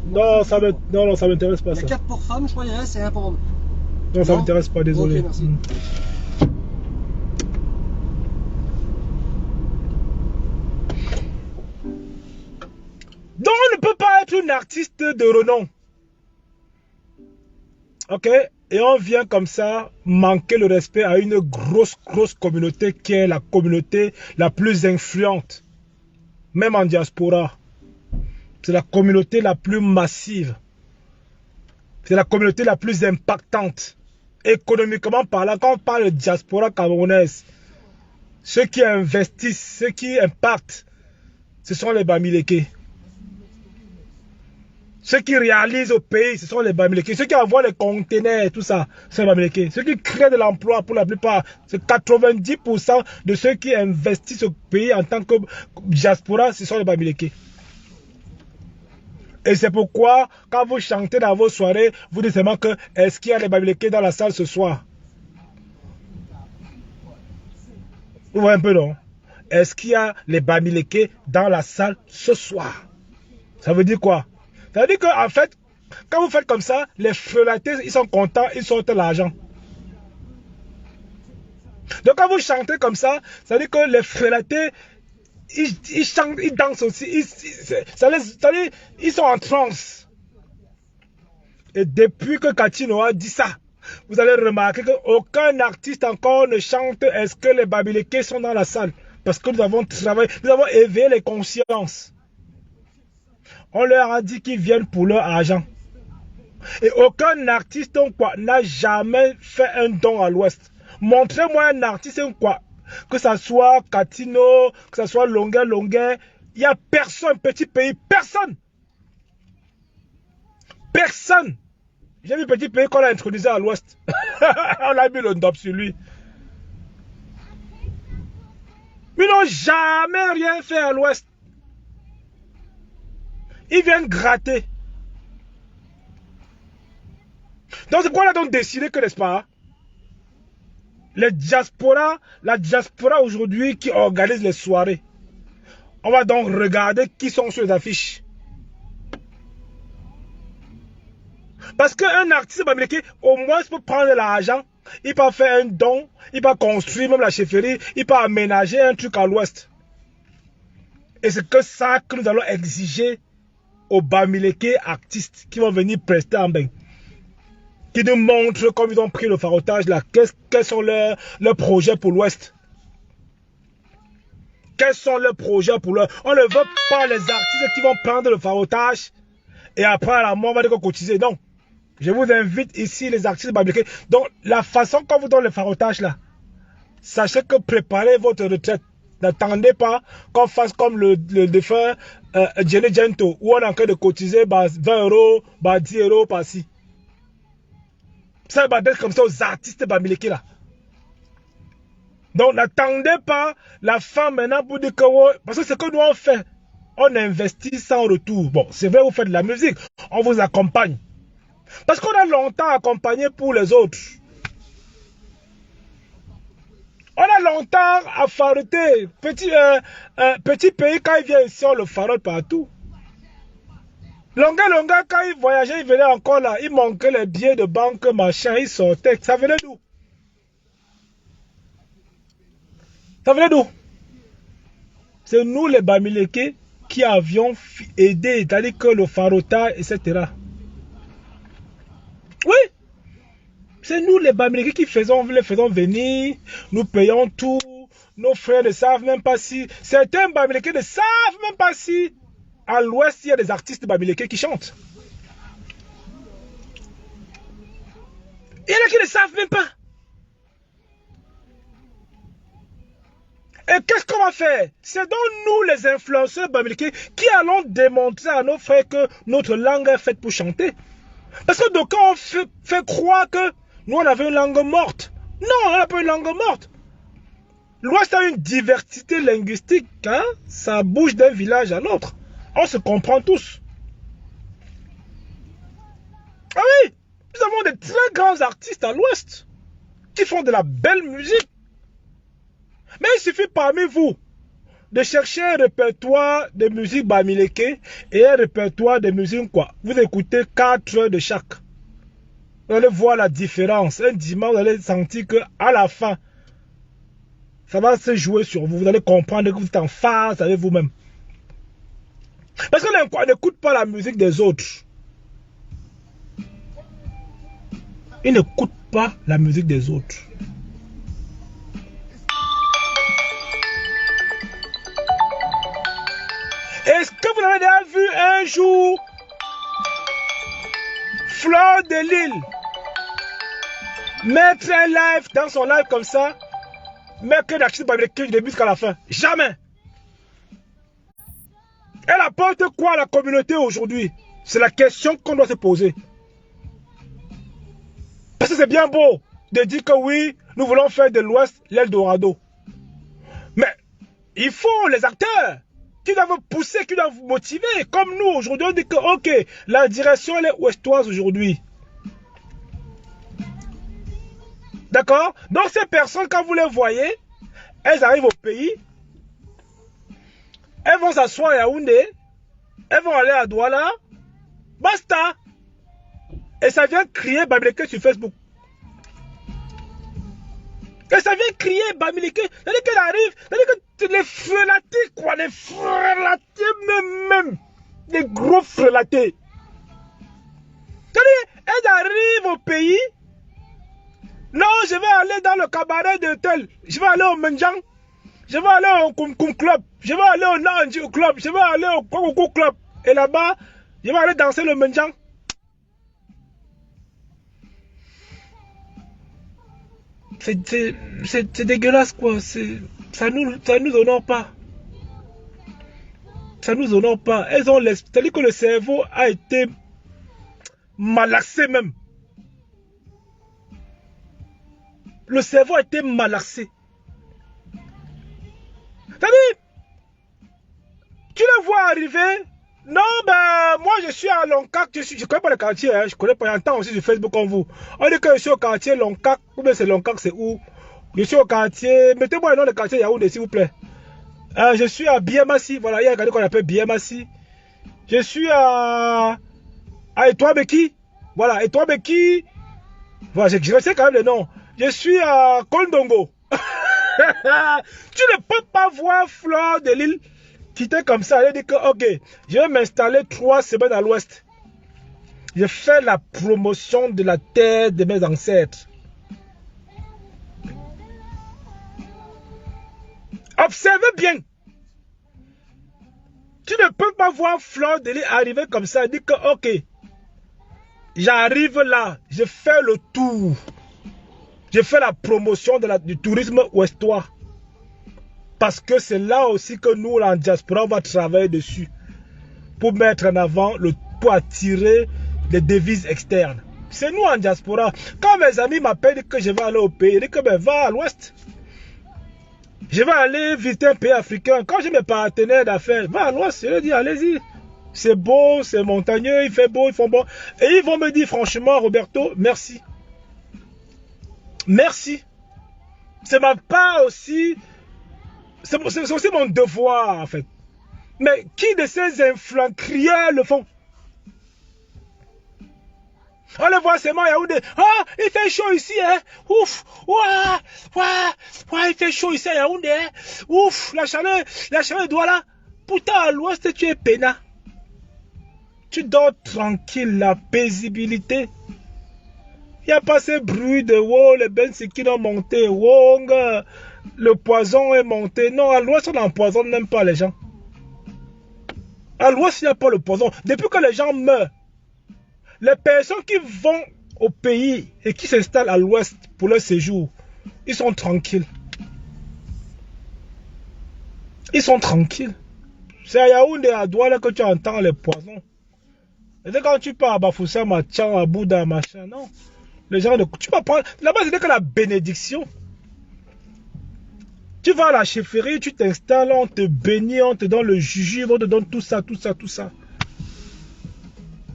Non, ça m'intéresse pas Il y a ça. 4 pour femmes, je crois, il reste, et 1 pour homme. Non, ça m'intéresse pas, désolé. Ok, merci. Donc on ne peut pas être une artiste de renom. Ok? Et on vient comme ça manquer le respect à une grosse communauté qui est la communauté la plus influente. Même en diaspora. C'est la communauté la plus massive. C'est la communauté la plus impactante. Économiquement parlant, quand on parle de diaspora camerounaise, ceux qui investissent, ceux qui impactent, ce sont les Bamileke. Ceux qui réalisent au pays, ce sont les Bamileke. Ceux qui envoient les conteneurs, tout ça, c'est les Bamileke. Ceux qui créent de l'emploi, pour la plupart, c'est 90% de ceux qui investissent au pays en tant que diaspora, ce sont les Bamileke. Et c'est pourquoi, quand vous chantez dans vos soirées, vous dites seulement que est-ce qu'il y a les Bamileke dans la salle ce soir? Vous voyez un peu, non? Est-ce qu'il y a les Bamileke dans la salle ce soir? Ça veut dire quoi? Ça veut dire qu'en fait, quand vous faites comme ça, les frelatés, ils sont contents, ils sortent l'argent. Donc quand vous chantez comme ça veut dire que les frelatés, ils chantent, ils dansent aussi, ils sont en transe. Et depuis que Katino a dit ça, vous allez remarquer qu'aucun artiste encore ne chante est-ce que les Bamileke sont dans la salle. Parce que nous avons travaillé, nous avons éveillé les consciences. On leur a dit qu'ils viennent pour leur argent. Et aucun artiste n'a jamais fait un don à l'Ouest. Montrez-moi un artiste quoi. Que ce soit Katino, que ce soit Longuet. Il n'y a personne, petit pays, personne. Personne. J'ai vu petit pays qu'on a introduit à l'Ouest. On a mis le ndop sur lui. Mais ils n'ont jamais rien fait à l'Ouest. Ils viennent gratter. Donc c'est pourquoi on a donc décidé que, n'est-ce pas, la diaspora aujourd'hui qui organise les soirées. On va donc regarder qui sont sur les affiches. Parce qu'un artiste bamileke, au moins, peut prendre de l'argent, il peut faire un don, il peut construire même la chefferie, il peut aménager un truc à l'Ouest. Et c'est que ça que nous allons exiger aux Bamileke artistes qui vont venir prester en bain. Qui nous montrent comme ils ont pris le farotage là. Quels sont leurs projets pour l'Ouest? Quels sont leurs projets pour l'Ouest? On ne veut pas les artistes qui vont prendre le farotage et après à la mort on va dire qu'on cotiser. Non. Je vous invite ici, les artistes bamileke. Donc, la façon qu'on vous donne le farotage là, sachez que préparez votre retraite. N'attendez pas qu'on fasse comme le défunt Jenny Gento, où on est en train de cotiser 20 euros, 10 euros par-ci. Ça va être comme ça aux artistes bamileke là. Donc, n'attendez pas la fin maintenant pour dire que... Parce que c'est ce que nous on fait. On investit sans retour. Bon, c'est vrai, vous faites de la musique. On vous accompagne. Parce qu'on a longtemps accompagné pour les autres. On a longtemps affarouté. Petit pays, quand il vient ici, on le farote partout. Longa, quand il voyageait, il venait encore là. Il manquait les billets de banque, machin, il sortait. Ça venait d'où? Ça venait d'où? C'est nous les bamileke qui avions aidé, c'est-à-dire que le farotage, etc. Oui, c'est nous les bamileke qui les faisons venir, nous payons tout, nos frères ne savent même pas si, certains bamileke ne savent même pas si, à l'ouest, il y a des artistes bamileke qui chantent. Il y en a qui ne savent même pas. Et qu'est-ce qu'on va faire? C'est donc nous, les influenceurs bamileke, qui allons démontrer à nos frères que notre langue est faite pour chanter. Parce que donc on fait croire que nous, on avait une langue morte. Non, on n'a pas une langue morte. L'Ouest a une diversité linguistique. Hein? Ça bouge d'un village à l'autre. On se comprend tous. Ah oui, nous avons des très grands artistes à l'Ouest qui font de la belle musique. Mais il suffit parmi vous de chercher un répertoire de musique bamileke et un répertoire de musique quoi. Vous écoutez 4 heures de chaque. Vous allez voir la différence. Un dimanche, vous allez sentir qu'à la fin, ça va se jouer sur vous. Vous allez comprendre que vous êtes en phase avec vous-même. Parce qu'on n'écoute pas la musique des autres. Ils n'écoutent pas la musique des autres. Est-ce que vous avez déjà vu un jour Fleur de Lille mettre un live dans son live comme ça, mettre que l'artiste bamileke du début jusqu'à la fin? Jamais. Elle apporte quoi à la communauté aujourd'hui? C'est la question qu'on doit se poser. Parce que c'est bien beau de dire que oui, nous voulons faire de l'Ouest l'Eldorado. Mais il faut les acteurs qui doivent pousser, qui doivent vous motiver. Comme nous, aujourd'hui, on dit que, ok, la direction, elle est ouestoise aujourd'hui. D'accord? Donc, ces personnes, quand vous les voyez, elles arrivent au pays. Elles vont s'asseoir à Yaoundé. Elles vont aller à Douala. Basta. Et ça vient crier bamileke sur Facebook. Et ça vient crier bamileke. C'est-à-dire qu'elle arrive, c'est-à-dire que les frelatés, quoi, les frelatés même, les gros frelatés. C'est-à-dire, elles arrivent au pays. Non, je vais aller dans le cabaret de tel. Je vais aller au Menjang. Je vais aller au Kum Club. Je vais aller au Nanji Club. Je vais aller au Koko Club. Et là-bas, je vais aller danser le Menjang. C'est dégueulasse quoi. Ça nous honore pas. Ça nous honore pas. C'est-à-dire que le cerveau a été malaxé même. Le cerveau a été malaxé. C'est-à-dire, tu le vois arriver. Non, ben, moi je suis à Loncac, je connais pas le quartier, hein, je connais pas, j'entends aussi sur Facebook comme vous. On dit que je suis au quartier Loncac, ou bien c'est Loncac, c'est où? Je suis au quartier, mettez-moi le nom du quartier Yaoundé s'il vous plaît. Je suis à Biamassi, voilà, il y a un quartier qu'on appelle Biamassi. Je suis à Etoile-Beki, voilà, Etoile-Beki, voilà, je sais quand même le nom. Je suis à Kondongo. Tu ne peux pas voir Fleur de Lille qui était comme ça. Elle dit que, ok, je vais m'installer 3 semaines à l'ouest. Je fais la promotion de la terre de mes ancêtres. Observez bien. Tu ne peux pas voir Fleur de Lille arriver comme ça. Elle dit que, ok, J'arrive là, je fais le tour. Je fais la promotion du tourisme ouestois. Parce que c'est là aussi que nous, en diaspora, on va travailler dessus. Pour mettre en avant, pour attirer des devises externes. C'est nous en diaspora. Quand mes amis m'appellent que je vais aller au pays, ils disent que ben, va à l'ouest. Je vais aller visiter un pays africain. Quand j'ai mes partenaires d'affaires, va à l'ouest, je leur dis allez-y. C'est beau, c'est montagneux, il fait beau, ils font bon. Et ils vont me dire franchement, Roberto, merci. Merci. C'est ma part aussi. C'est aussi mon devoir en fait. Mais qui de ces influenceurs le font? On le voit seulement à Yaoundé. Ah, il fait chaud ici, hein. Ouf, ouah, il fait chaud ici à Yaoundé, hein. Ouf, la chaleur de Douala. Pourtant, à l'ouest, tu es peinard. Tu dors tranquille, la paisibilité. Il n'y a pas ce bruit de wow, les bensikis ont monté, wow, le poison est monté. Non, à l'ouest, on n'empoisonne même pas les gens. À l'ouest, il n'y a pas le poison. Depuis que les gens meurent, les personnes qui vont au pays et qui s'installent à l'ouest pour leur séjour, ils sont tranquilles. Ils sont tranquilles. C'est à Yaoundé, à Douala que tu entends les poisons. Et quand tu pars à Bafoussa, Machan, à Bouddha, machin, non. Les gens, tu vas prendre. Là-bas, c'est que la bénédiction. Tu vas à la chefferie, tu t'installes, on te bénit, on te donne le jujube, on te donne tout ça, tout ça, tout ça.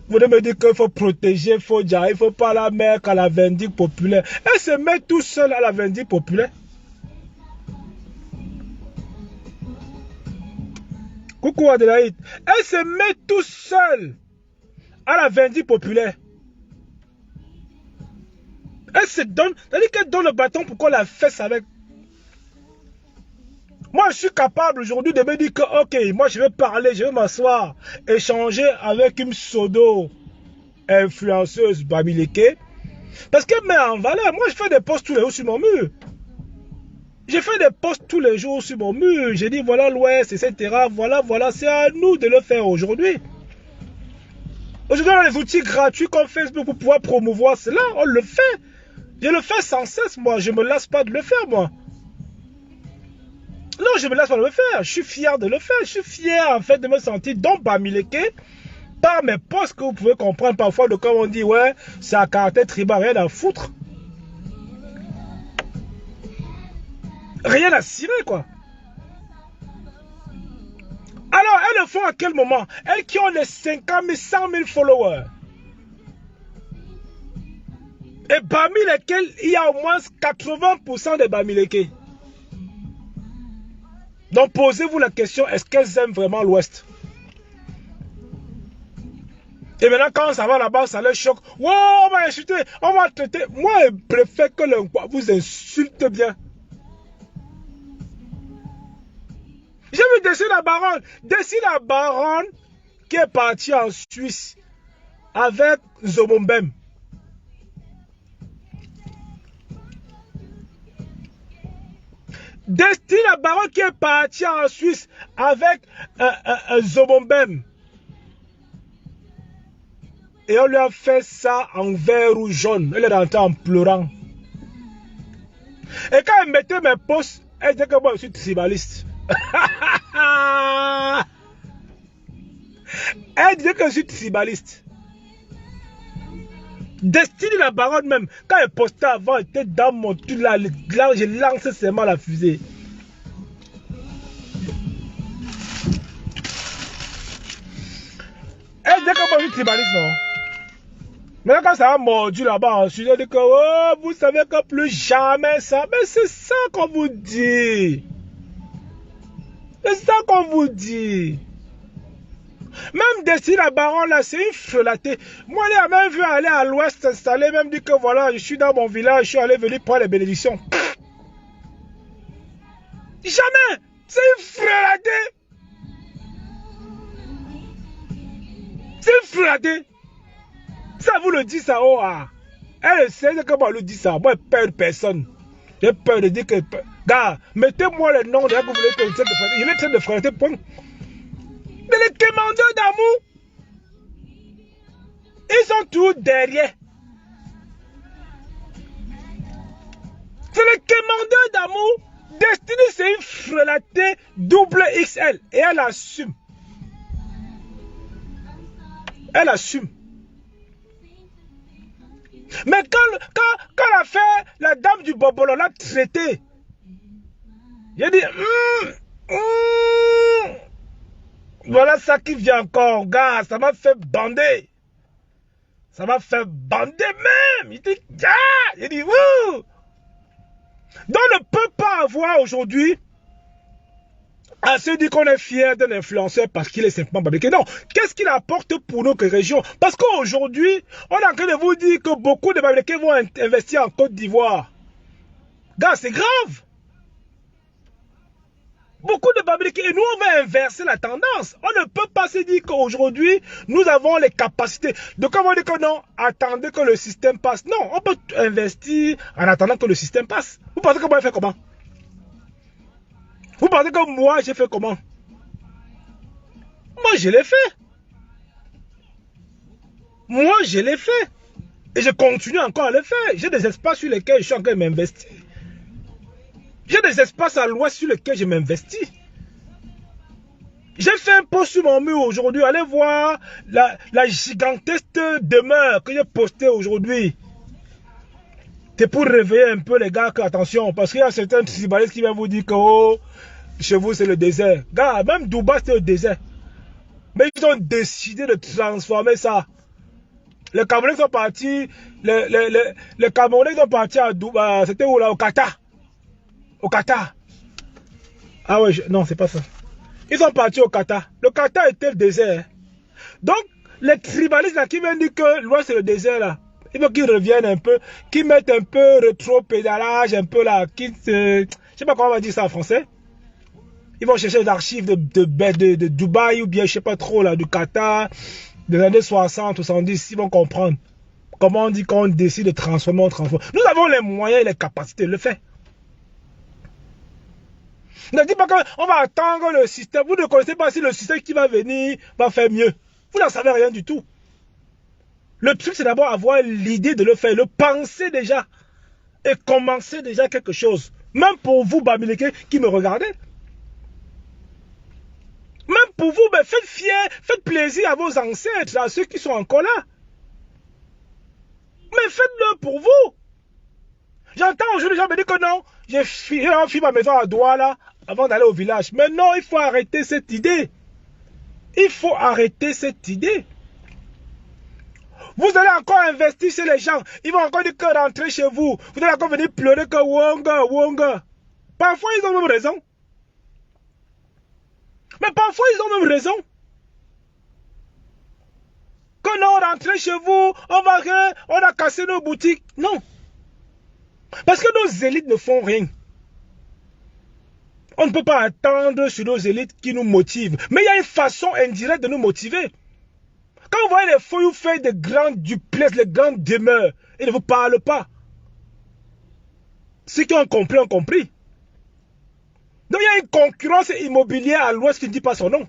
Vous me dites qu'il faut protéger, il ne faut pas la mettre à la vindicte populaire. Elle se met tout seul à la vindicte populaire. Coucou Adélaïde. Elle se met tout seul à la vindicte populaire. Elle se donne, c'est-à-dire qu'elle donne le bâton pour qu'on la fesse avec. Moi, je suis capable aujourd'hui de me dire que, ok, moi je vais parler, je vais m'asseoir, échanger avec une pseudo influenceuse Bamileke. Parce qu'elle met en valeur. Moi, je fais des posts tous les jours sur mon mur. Je fais des posts tous les jours sur mon mur. J'ai dit, voilà l'Ouest, etc. Voilà, c'est à nous de le faire aujourd'hui. Aujourd'hui, on a des outils gratuits comme Facebook pour pouvoir promouvoir cela. On le fait. Je le fais sans cesse, moi. Je ne me lasse pas de le faire, moi. Non, je ne me lasse pas de le faire. Je suis fier de le faire. Je suis fier, en fait, de me sentir donc Bamileke par mes posts que vous pouvez comprendre parfois de comme on dit, ouais, c'est à caractère tribal, rien à foutre. Rien à cirer, quoi. Alors, elles le font à quel moment? Elles qui ont les 50 000, 100 000 followers. Et parmi lesquels il y a au moins 80% de Bamileke. Donc posez-vous la question, est-ce qu'elles aiment vraiment l'Ouest? Et maintenant quand ça va là-bas, ça les choque. Wow, on va insulter, on va traiter. Moi, je préfère que le vous insulte bien. J'ai vu Dessy la Baronne. Dessy la Baronne qui est partie en Suisse avec Zomombem. Destiny la Baronne qui est partie en Suisse avec Zomombem. Et on lui a fait ça en vert ou jaune. Elle est rentrée en pleurant. Et quand elle mettait mes posts, elle disait que moi je suis tribaliste. Elle disait que je suis tribaliste. Destiny la Baronne même, quand elle postait avant, elle était dans mon truc là, j'ai lancé seulement la fusée. Elle disait que moi je suis tribaliste, non? Mais quand ça a mordu là-bas, je dit que oh, vous savez que plus jamais ça. Mais c'est ça qu'on vous dit. C'est ça qu'on vous dit. Même Destiny la Baronne là, c'est une frelatée. Moi, elle a même vu aller à l'ouest s'installer, même dit que voilà, je suis dans mon village, je suis allé venir prendre les bénédictions. Jamais. C'est une frelatée. C'est une frelatée. Ça vous le dit ça, oh ah. Elle sait que moi le dit ça. Moi, j'ai peur de personne. J'ai peur de dire que. Gars, mettez-moi le nom de là que vous voulez que je de il est train de freiner, point. Mais les commandeurs d'amour, Ils sont tous derrière. C'est le commandeur d'amour. Destiny, c'est une frelatée double XL. Et elle assume. Elle assume. Mais quand l'affaire, la dame du Bobolo l'a traité, j'ai dit, voilà ça qui vient encore, gars, ça m'a fait bander. Ça m'a fait bander même. Il dit, ah! J'ai dit, wouh! Donc on ne peut pas avoir aujourd'hui à se dire qu'on est fier d'un influenceur parce qu'il est simplement babliqué. Non, qu'est-ce qu'il apporte pour notre région? Parce qu'aujourd'hui, on est en train de vous dire que beaucoup de babliqués vont investir en Côte d'Ivoire. Gars, c'est grave. Beaucoup de babliqués. Et nous, on va inverser la tendance. On ne peut pas se dire qu'aujourd'hui, nous avons les capacités. Donc, on va dire que non, attendez que le système passe. Non, on peut investir en attendant que le système passe. Vous pensez que moi, j'ai fait comment? Vous pensez que moi, j'ai fait comment? Moi, je l'ai fait. Moi, je l'ai fait. Et je continue encore à le faire. J'ai des espaces sur lesquels je suis en train de m'investir. J'ai des espaces à l'ouest sur lesquels je m'investis. J'ai fait un post sur mon mur aujourd'hui. Allez voir la gigantesque demeure que j'ai postée aujourd'hui. C'est pour réveiller un peu les gars que, attention, parce qu'il y a certains tribalistes qui viennent vous dire que oh, chez vous c'est le désert. Gars, même Dubaï c'est le désert. Mais ils ont décidé de transformer ça. Les Camerounais sont partis, les Camerounais sont partis à Dubaï, c'était où là? Au Qatar. Au Qatar. Ah ouais, non, c'est pas ça. Ils sont partis au Qatar. Le Qatar était le désert. Donc, les tribalistes là qui viennent dire que l'Ouest c'est le désert là, il faut qu'ils reviennent un peu, qu'ils mettent un peu rétro-pédalage, un peu là, je sais pas comment on va dire ça en français. Ils vont chercher des archives de Dubaï ou bien je sais pas trop là, du Qatar, des années 60, 70, ils vont comprendre. Comment on dit qu'on décide de transformer, on transforme. Nous avons les moyens et les capacités de le faire. Ne dites pas qu'on va attendre le système. Vous ne connaissez pas si le système qui va venir va faire mieux. Vous n'en savez rien du tout. Le truc, c'est d'abord avoir l'idée de le faire, le penser déjà. Et commencer déjà quelque chose. Même pour vous, Bamileke, qui me regardez. Même pour vous, ben, faites fier, faites plaisir à vos ancêtres, à ceux qui sont encore là. Mais faites-le pour vous. J'entends aujourd'hui les gens me dire que non, j'ai fui ma maison à Douala avant d'aller au village. Mais non, il faut arrêter cette idée. Il faut arrêter cette idée. Vous allez encore investir chez les gens. Ils vont encore dire que rentrer chez vous. Vous allez encore venir pleurer que Wonga, Wonga. Parfois, ils ont même raison. Mais parfois, ils ont même raison. Que non, rentrer chez vous, on a cassé nos boutiques. Non. Parce que nos élites ne font rien. On ne peut pas attendre sur nos élites qui nous motivent. Mais il y a une façon indirecte de nous motiver. Quand vous voyez les fouilles faire des grandes duplexes, les grandes demeures, ils ne vous parlent pas. Ceux qui ont compris ont compris. Donc il y a une concurrence immobilière à l'ouest qui ne dit pas son nom.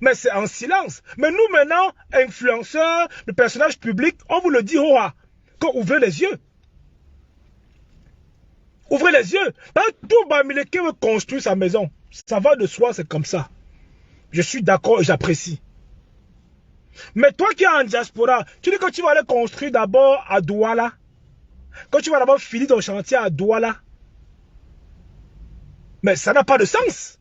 Mais c'est en silence. Mais nous maintenant, influenceurs, le personnage public, on vous le dit, oh, ouvrez les yeux. Ouvrez les yeux. Tout Bamileke veut construire sa maison. Ça va de soi, c'est comme ça. Je suis d'accord et j'apprécie. Mais toi qui es en diaspora, tu dis que tu vas aller construire d'abord à Douala. Quand tu vas d'abord finir ton chantier à Douala. Mais ça n'a pas de sens.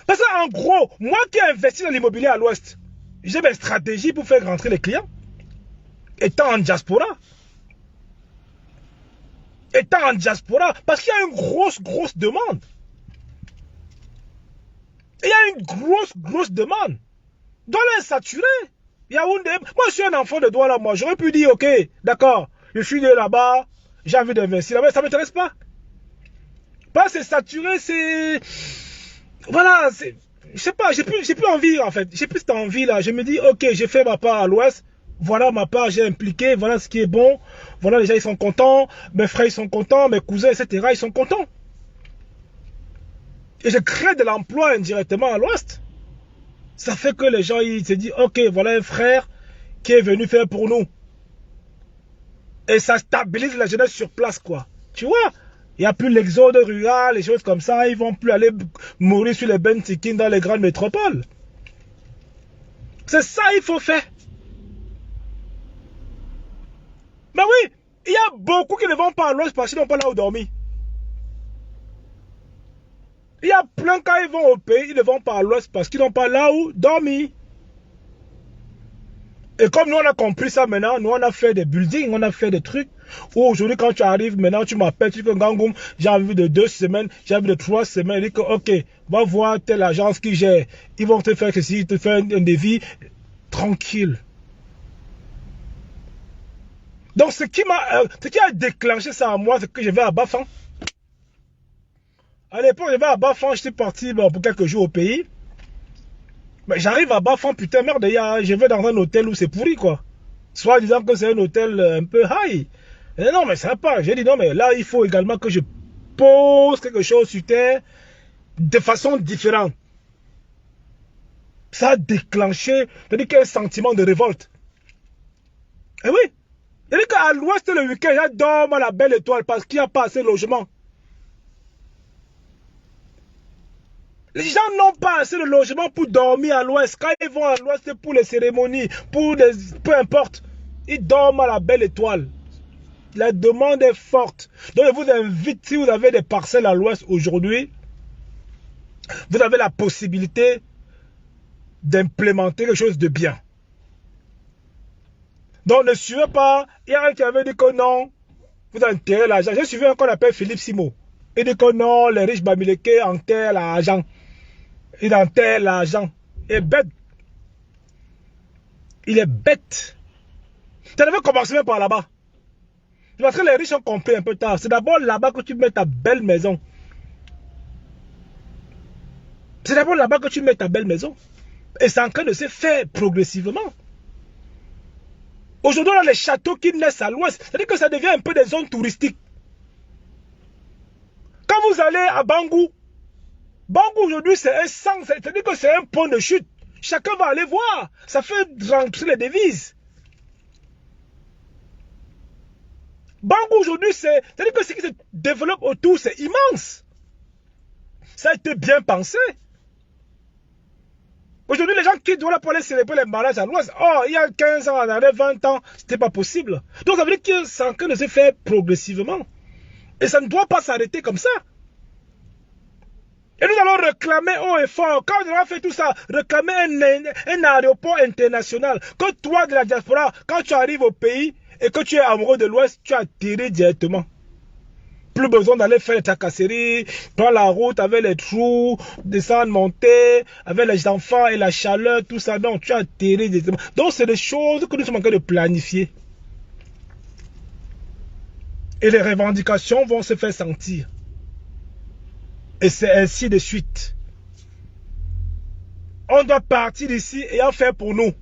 Parce qu'en gros, moi qui ai investi dans l'immobilier à l'ouest, j'ai mes stratégies pour faire rentrer les clients. Étant en diaspora. Étant en diaspora, parce qu'il y a une grosse demande. Il y a une grosse demande. Douala est saturé. Yaoundé. Moi, je suis un enfant de Douala, moi. J'aurais pu dire, ok, d'accord, je suis né là-bas, j'ai envie d'investir là-bas, ça ne m'intéresse pas. Parce que c'est saturé, c'est... Voilà, c'est... Je sais pas, j'ai plus envie, en fait. J'ai plus cette envie-là. Je me dis, ok, j'ai fait ma part à l'ouest. Voilà ma part, j'ai impliqué, voilà ce qui est bon. Voilà, les gens, ils sont contents. Mes frères, ils sont contents. Mes cousins, etc., ils sont contents. Et je crée de l'emploi indirectement à l'ouest. Ça fait que les gens, ils se disent, ok, voilà un frère qui est venu faire pour nous. Et ça stabilise la jeunesse sur place, quoi. Tu vois, il n'y a plus l'exode rural, les choses comme ça. Ils vont plus aller mourir sur les bentikins dans les grandes métropoles. C'est ça qu'il faut faire. Mais oui, il y a beaucoup qui ne vont pas à l'ouest parce qu'ils n'ont pas là où dormir. Il y a plein quand ils vont au pays, ils ne vont pas à l'ouest parce qu'ils n'ont pas là où dormir. Et comme nous on a compris ça maintenant, nous on a fait des buildings, on a fait des trucs. Où aujourd'hui quand tu arrives, maintenant tu m'appelles, tu dis que Gangoum, j'ai envie de 2 semaines, j'ai envie de 3 semaines. Il dit que ok, va voir telle agence qui gère. Ils vont te faire ceci, te faire un devis tranquille. Donc ce qui a déclenché ça en moi, c'est que je vais à Bafan. À l'époque, je vais à Bafan, j'étais parti pour quelques jours au pays. Mais j'arrive à Bafan, putain, merde, je vais dans un hôtel où c'est pourri, quoi. Soit disant que c'est un hôtel un peu high. Et non, mais ça va pas. J'ai dit non, mais là, il faut également que je pose quelque chose sur terre de façon différente. Ça a déclenché, c'est-à-dire qu'il y a un sentiment de révolte. Et oui, c'est-à-dire qu'à l'ouest, le week-end, j'adore à la belle étoile parce qu'il n'y a pas assez de logement. Les gens n'ont pas assez de logement pour dormir à l'ouest. Quand ils vont à l'ouest pour les cérémonies, peu importe, ils dorment à la belle étoile. La demande est forte. Donc je vous invite, si vous avez des parcelles à l'ouest aujourd'hui, vous avez la possibilité d'implémenter quelque chose de bien. Donc ne suivez pas. Il y a un qui avait dit que non, vous enterrez l'argent. J'ai suivi un qu'on appelle Philippe Simo. Il dit que non, les riches bamileke enterrent l'argent. Il enterre l'argent. Il est bête. Il est bête. Ça devait commencer même par là-bas. Parce que les riches ont compris un peu tard. C'est d'abord là-bas que tu mets ta belle maison. C'est d'abord là-bas que tu mets ta belle maison. Et c'est en train de se faire progressivement. Aujourd'hui, on a les châteaux qui naissent à l'ouest. C'est-à-dire que ça devient un peu des zones touristiques. Quand vous allez à Bangou, Bangou aujourd'hui c'est un sang, c'est-à-dire que c'est un point de chute. Chacun va aller voir. Ça fait rentrer les devises. Bangou aujourd'hui, c'est-à-dire que ce qui se développe autour, c'est immense. Ça a été bien pensé. Aujourd'hui, les gens qui doivent pour aller célébrer les mariages à l'ouest, oh, il y a 15 ans, 20 ans, c'était pas possible. Donc ça veut dire que c'est en train de se faire progressivement. Et ça ne doit pas s'arrêter comme ça. Et nous allons réclamer haut et fort, quand on a fait tout ça, réclamer un aéroport international. Que toi de la diaspora, quand tu arrives au pays et que tu es amoureux de l'Ouest, tu atterris directement. Plus besoin d'aller faire les tracasseries, prendre la route avec les trous, descendre, monter, avec les enfants et la chaleur, tout ça. Non, tu atterris directement. Donc c'est des choses que nous sommes en train de planifier. Et les revendications vont se faire sentir. Et c'est ainsi de suite. On doit partir d'ici et en faire pour nous.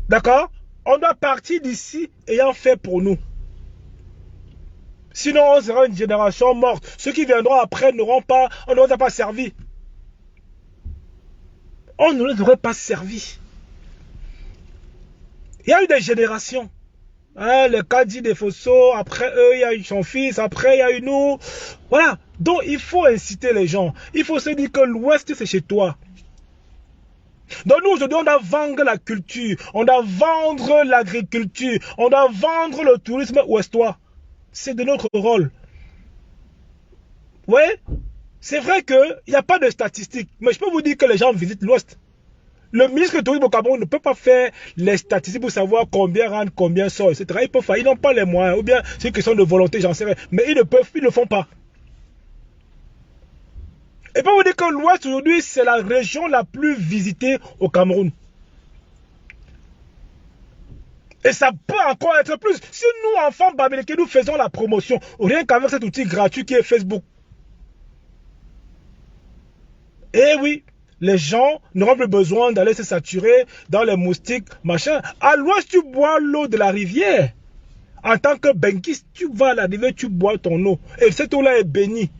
D'accord? On doit partir d'ici et en faire pour nous. Sinon, on sera une génération morte. Ceux qui viendront après n'auront pas, on ne nous a pas servi. On ne nous aurait pas servi. Il y a eu des générations. Hein, le cas dit des Fosso, après eux, il y a eu son fils, après il y a eu nous. Voilà. Donc, il faut inciter les gens. Il faut se dire que l'Ouest, c'est chez toi. Donc, nous, aujourd'hui, on doit vendre la culture. On doit vendre l'agriculture. On doit vendre le tourisme ouestois. C'est de notre rôle. Oui, c'est vrai qu'il n'y a pas de statistiques. Mais je peux vous dire que les gens visitent l'Ouest. Le ministre du Tourisme au Cameroun ne peut pas faire les statistiques pour savoir combien rentre, combien sort, etc. Ils n'ont pas les moyens. Ou bien c'est une question de volonté, j'en sais rien. Mais ils ne le font pas. Et pour vous dire que l'Ouest aujourd'hui, c'est la région la plus visitée au Cameroun. Et ça peut encore être plus. Si nous, enfants bamileke, nous faisons la promotion, rien qu'avec cet outil gratuit qui est Facebook. Eh oui, les gens n'auront plus besoin d'aller se saturer dans les moustiques, machin. À l'ouest, tu bois l'eau de la rivière. En tant que benquiste, tu vas à la rivière, tu bois ton eau. Et cette eau-là est bénie.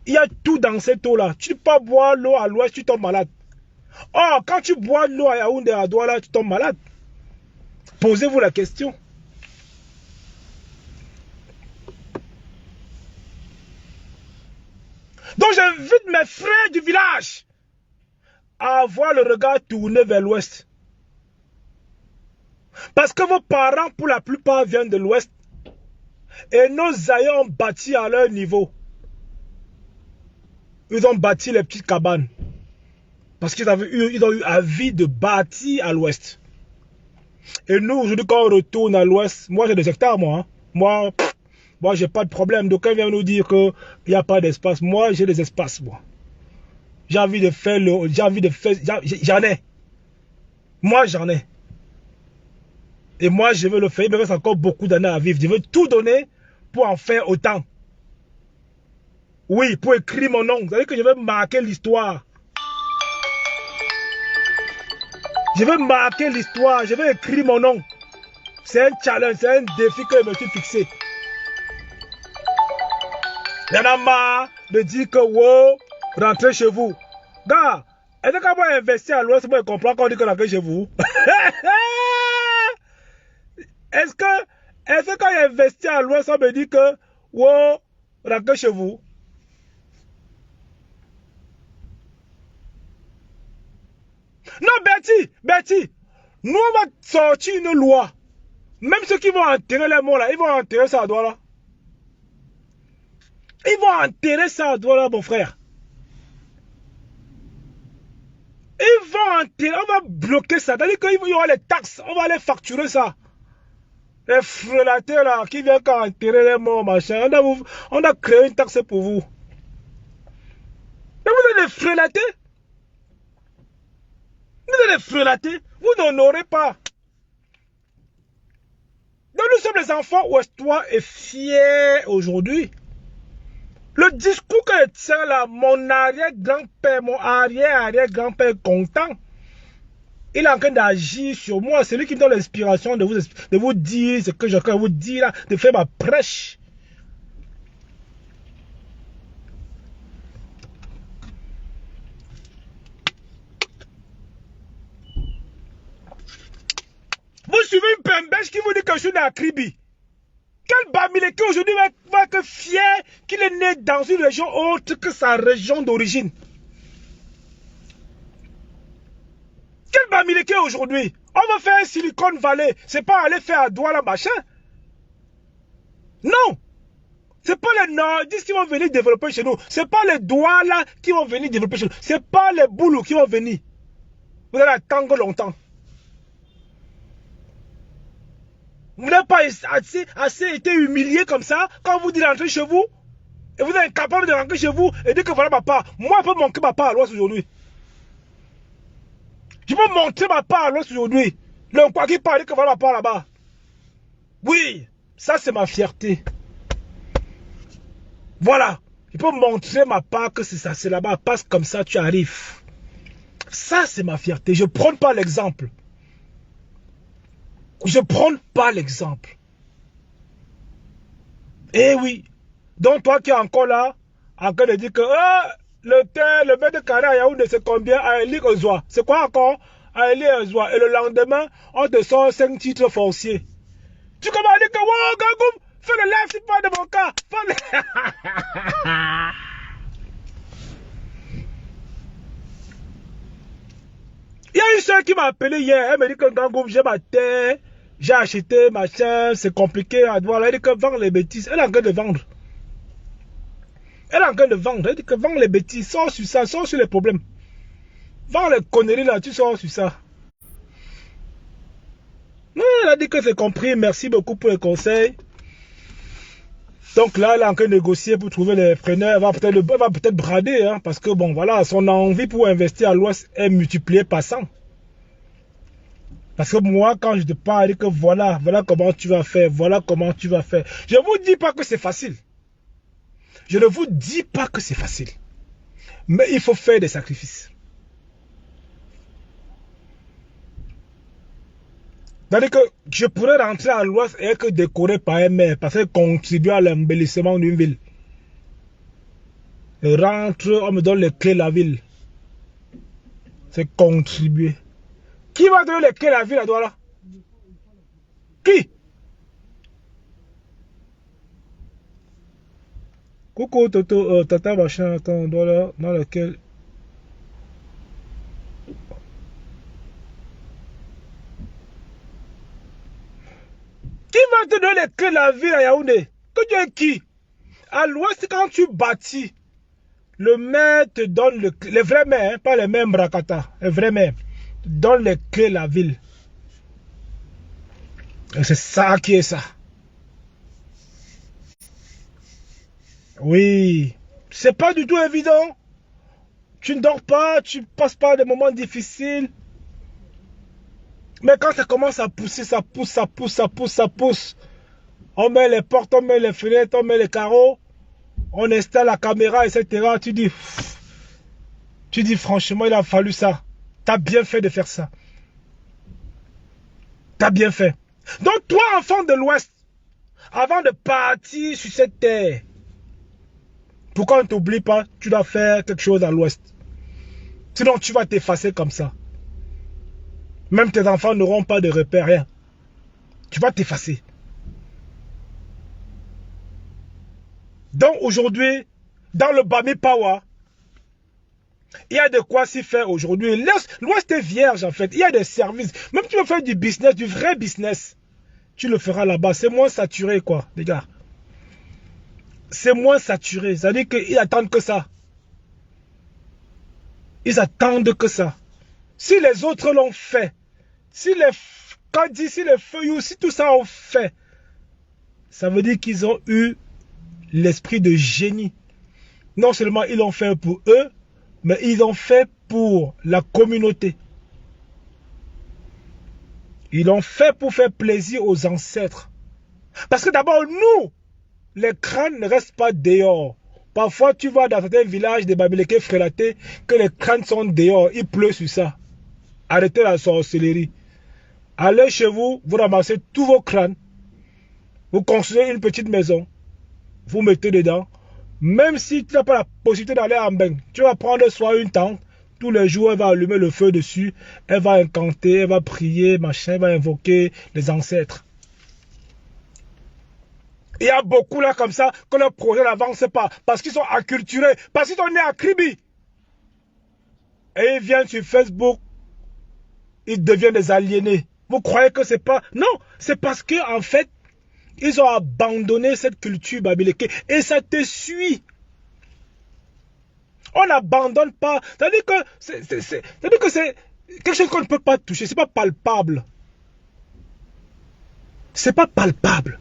Il y a tout dans cette eau-là. Tu ne peux pas boire l'eau à l'ouest, tu tombes malade. Oh, quand tu bois de l'eau à Yaoundé, à Douala, tu tombes malade. Posez-vous la question. Donc j'invite mes frères du village à avoir le regard tourné vers l'ouest. Parce que vos parents, pour la plupart, viennent de l'ouest. Et nos aïeux ont bâti à leur niveau. Ils ont bâti les petites cabanes. Parce qu'ils ont eu envie de bâtir à l'ouest. Et nous, aujourd'hui, quand on retourne à l'ouest, moi j'ai des hectares, moi. Hein. Moi, j'ai pas de problème. D'aucuns viennent nous dire qu'il n'y a pas d'espace. Moi, j'ai des espaces, moi. J'ai envie de faire j'en ai. Moi, j'en ai. Et moi, je veux le faire. Il me reste encore beaucoup d'années à vivre. Je veux tout donner pour en faire autant. Oui, pour écrire mon nom. C'est-à-dire que je veux marquer l'histoire. Je veux marquer l'histoire. Je veux écrire mon nom. C'est un challenge, c'est un défi que je me suis fixé. Il y en a marre de dire que, wow, rentrez chez vous. Gars, est-ce qu'on va investir à l'ouest pour comprendre qu'on dit que rentrez chez vous? Est-ce que quand il investit à l'ouest, on me dit que, wow, rentrez chez vous? Non, Betty, nous on va sortir une loi. Même ceux qui vont enterrer les morts là, ils vont enterrer ça à Douala. Ils vont enterrer ça à Douala, mon frère. Ils vont enterrer, on va bloquer ça. C'est-à-dire qu'il y aura les taxes, on va aller facturer ça. Les frelateurs là, qui viennent quand enterrer les morts, machin. On a créé une taxe pour vous. Mais vous êtes des frelateurs. Vous êtes des frelateurs. Vous n'en aurez pas. Donc nous sommes les enfants ouestois et fiers aujourd'hui. Le discours que je tiens là, mon arrière-grand-père, mon arrière-arrière-grand-père content, il est en train d'agir sur moi. C'est lui qui me donne l'inspiration de vous dire ce que je veux vous dire là, de faire ma prêche. Vous suivez une pembèche qui vous dit que je suis né à Kribi. Quel Bamileke aujourd'hui va être fier qu'il est né dans une région autre que sa région d'origine? Quel Bamileke aujourd'hui? On va faire un Silicon Valley. C'est pas aller faire à Douala machin. Non. C'est pas les nordistes qui vont venir développer chez nous. C'est pas les Douala qui vont venir développer chez nous. C'est pas les Boulous qui vont venir. Vous allez attendre longtemps. Vous n'avez pas assez été humilié comme ça quand vous dites rentrer chez vous et vous êtes incapable de rentrer chez vous et dire que voilà ma part. Moi, je peux manquer ma part à l'ouest aujourd'hui. Je peux montrer ma part à l'ouest aujourd'hui. Le quoi qui parle que voilà ma part là-bas. Oui, ça c'est ma fierté. Voilà. Je peux montrer ma part que c'est ça, c'est là-bas. Passe comme ça, tu arrives. Ça c'est ma fierté. Je ne prends pas l'exemple. Je ne prends pas l'exemple. Eh oui. Donc toi qui es encore là, en train de dire que le mètre carré à Yaoundé c'est combien à Eli Ozoa? C'est quoi encore? À Eli Ozoa. Et le lendemain, on te sort 5 titres fonciers. Tu commences à dire que wow, Gangoum, fais le live, c'est pas de mon cas. Il y a une soeur qui m'a appelé hier. Elle m'a dit que Gangoum, j'ai ma terre. J'ai acheté, machin, c'est compliqué à voir. Elle dit que vendre les bêtises. Elle est en train de vendre. Elle est en train de vendre. Elle dit que vendre les bêtises. Sors sur ça, sors sur les problèmes. Vends les conneries là, tu sors sur ça. Non, elle a dit que c'est compris. Merci beaucoup pour les conseils. Donc là, elle est en train de négocier pour trouver les preneurs. Elle va peut-être brader. Hein, parce que bon, voilà, son envie pour investir à l'ouest est multipliée par 100. Parce que moi, quand je te parle, que voilà comment tu vas faire, voilà comment tu vas faire. Je ne vous dis pas que c'est facile. Je ne vous dis pas que c'est facile. Mais il faut faire des sacrifices. C'est-à-dire que je pourrais rentrer à l'ouest et être décoré par un maire parce qu'il contribue à l'embellissement d'une ville. Je rentre, on me donne les clés de la ville. C'est contribuer. Qui va donner les clés de la ville à Douala? Qui? Coucou Toto, Tata machin, attends, Douala, dans lequel... Qui va te donner les clés de la ville à Yaoundé? Que tu es qui? À l'ouest, quand tu bâtis, le maire te donne les vrais maires, hein, pas les mêmes Brakata, les vrais maires, donne les clés de la ville. Et c'est ça qui est ça. Oui, c'est pas du tout évident. Tu ne dors pas, tu passes pas des moments difficiles. Mais quand ça commence à pousser, ça pousse, ça pousse, ça pousse, ça pousse. On met les portes, on met les fenêtres, on met les carreaux. On installe la caméra, etc. Tu dis franchement, il a fallu ça. Tu as bien fait de faire ça. Tu as bien fait. Donc toi, enfant de l'Ouest, avant de partir sur cette terre, pourquoi on ne t'oublie pas? Tu dois faire quelque chose à l'Ouest. Sinon, tu vas t'effacer comme ça. Même tes enfants n'auront pas de repères, rien. Tu vas t'effacer. Donc aujourd'hui, dans le Bami Power, il y a de quoi s'y faire aujourd'hui. L'Ouest est vierge en fait. Il y a des services. Même si tu veux faire du business, du vrai business, tu le feras là-bas. C'est moins saturé quoi, les gars. C'est moins saturé. Ça veut dire qu'ils attendent que ça. Ils attendent que ça. Si les autres l'ont fait, si les feuilles, si tout ça ont fait, ça veut dire qu'ils ont eu l'esprit de génie. Non seulement ils l'ont fait pour eux, mais ils l'ont fait pour la communauté. Ils l'ont fait pour faire plaisir aux ancêtres. Parce que d'abord, nous, les crânes ne restent pas dehors. Parfois, tu vas dans certains villages de Bamileke frélatés que les crânes sont dehors. Il pleut sur ça. Arrêtez la sorcellerie. Allez chez vous, vous ramassez tous vos crânes. Vous construisez une petite maison. Vous mettez dedans. Même si tu n'as pas la possibilité d'aller en bain, tu vas prendre soit une tente. Tous les jours, elle va allumer le feu dessus. Elle va incanter, elle va prier, machin, elle va invoquer les ancêtres. Il y a beaucoup là comme ça que le projet n'avance pas. Parce qu'ils sont acculturés. Parce qu'ils sont nés à Kribi. Et ils viennent sur Facebook. Ils deviennent des aliénés. Vous croyez que c'est pas... Non, c'est parce que en fait, ils ont abandonné cette culture babyleke. Et ça te suit. On n'abandonne pas. C'est-à-dire que c'est quelque chose qu'on ne peut pas toucher. C'est pas palpable. C'est pas palpable.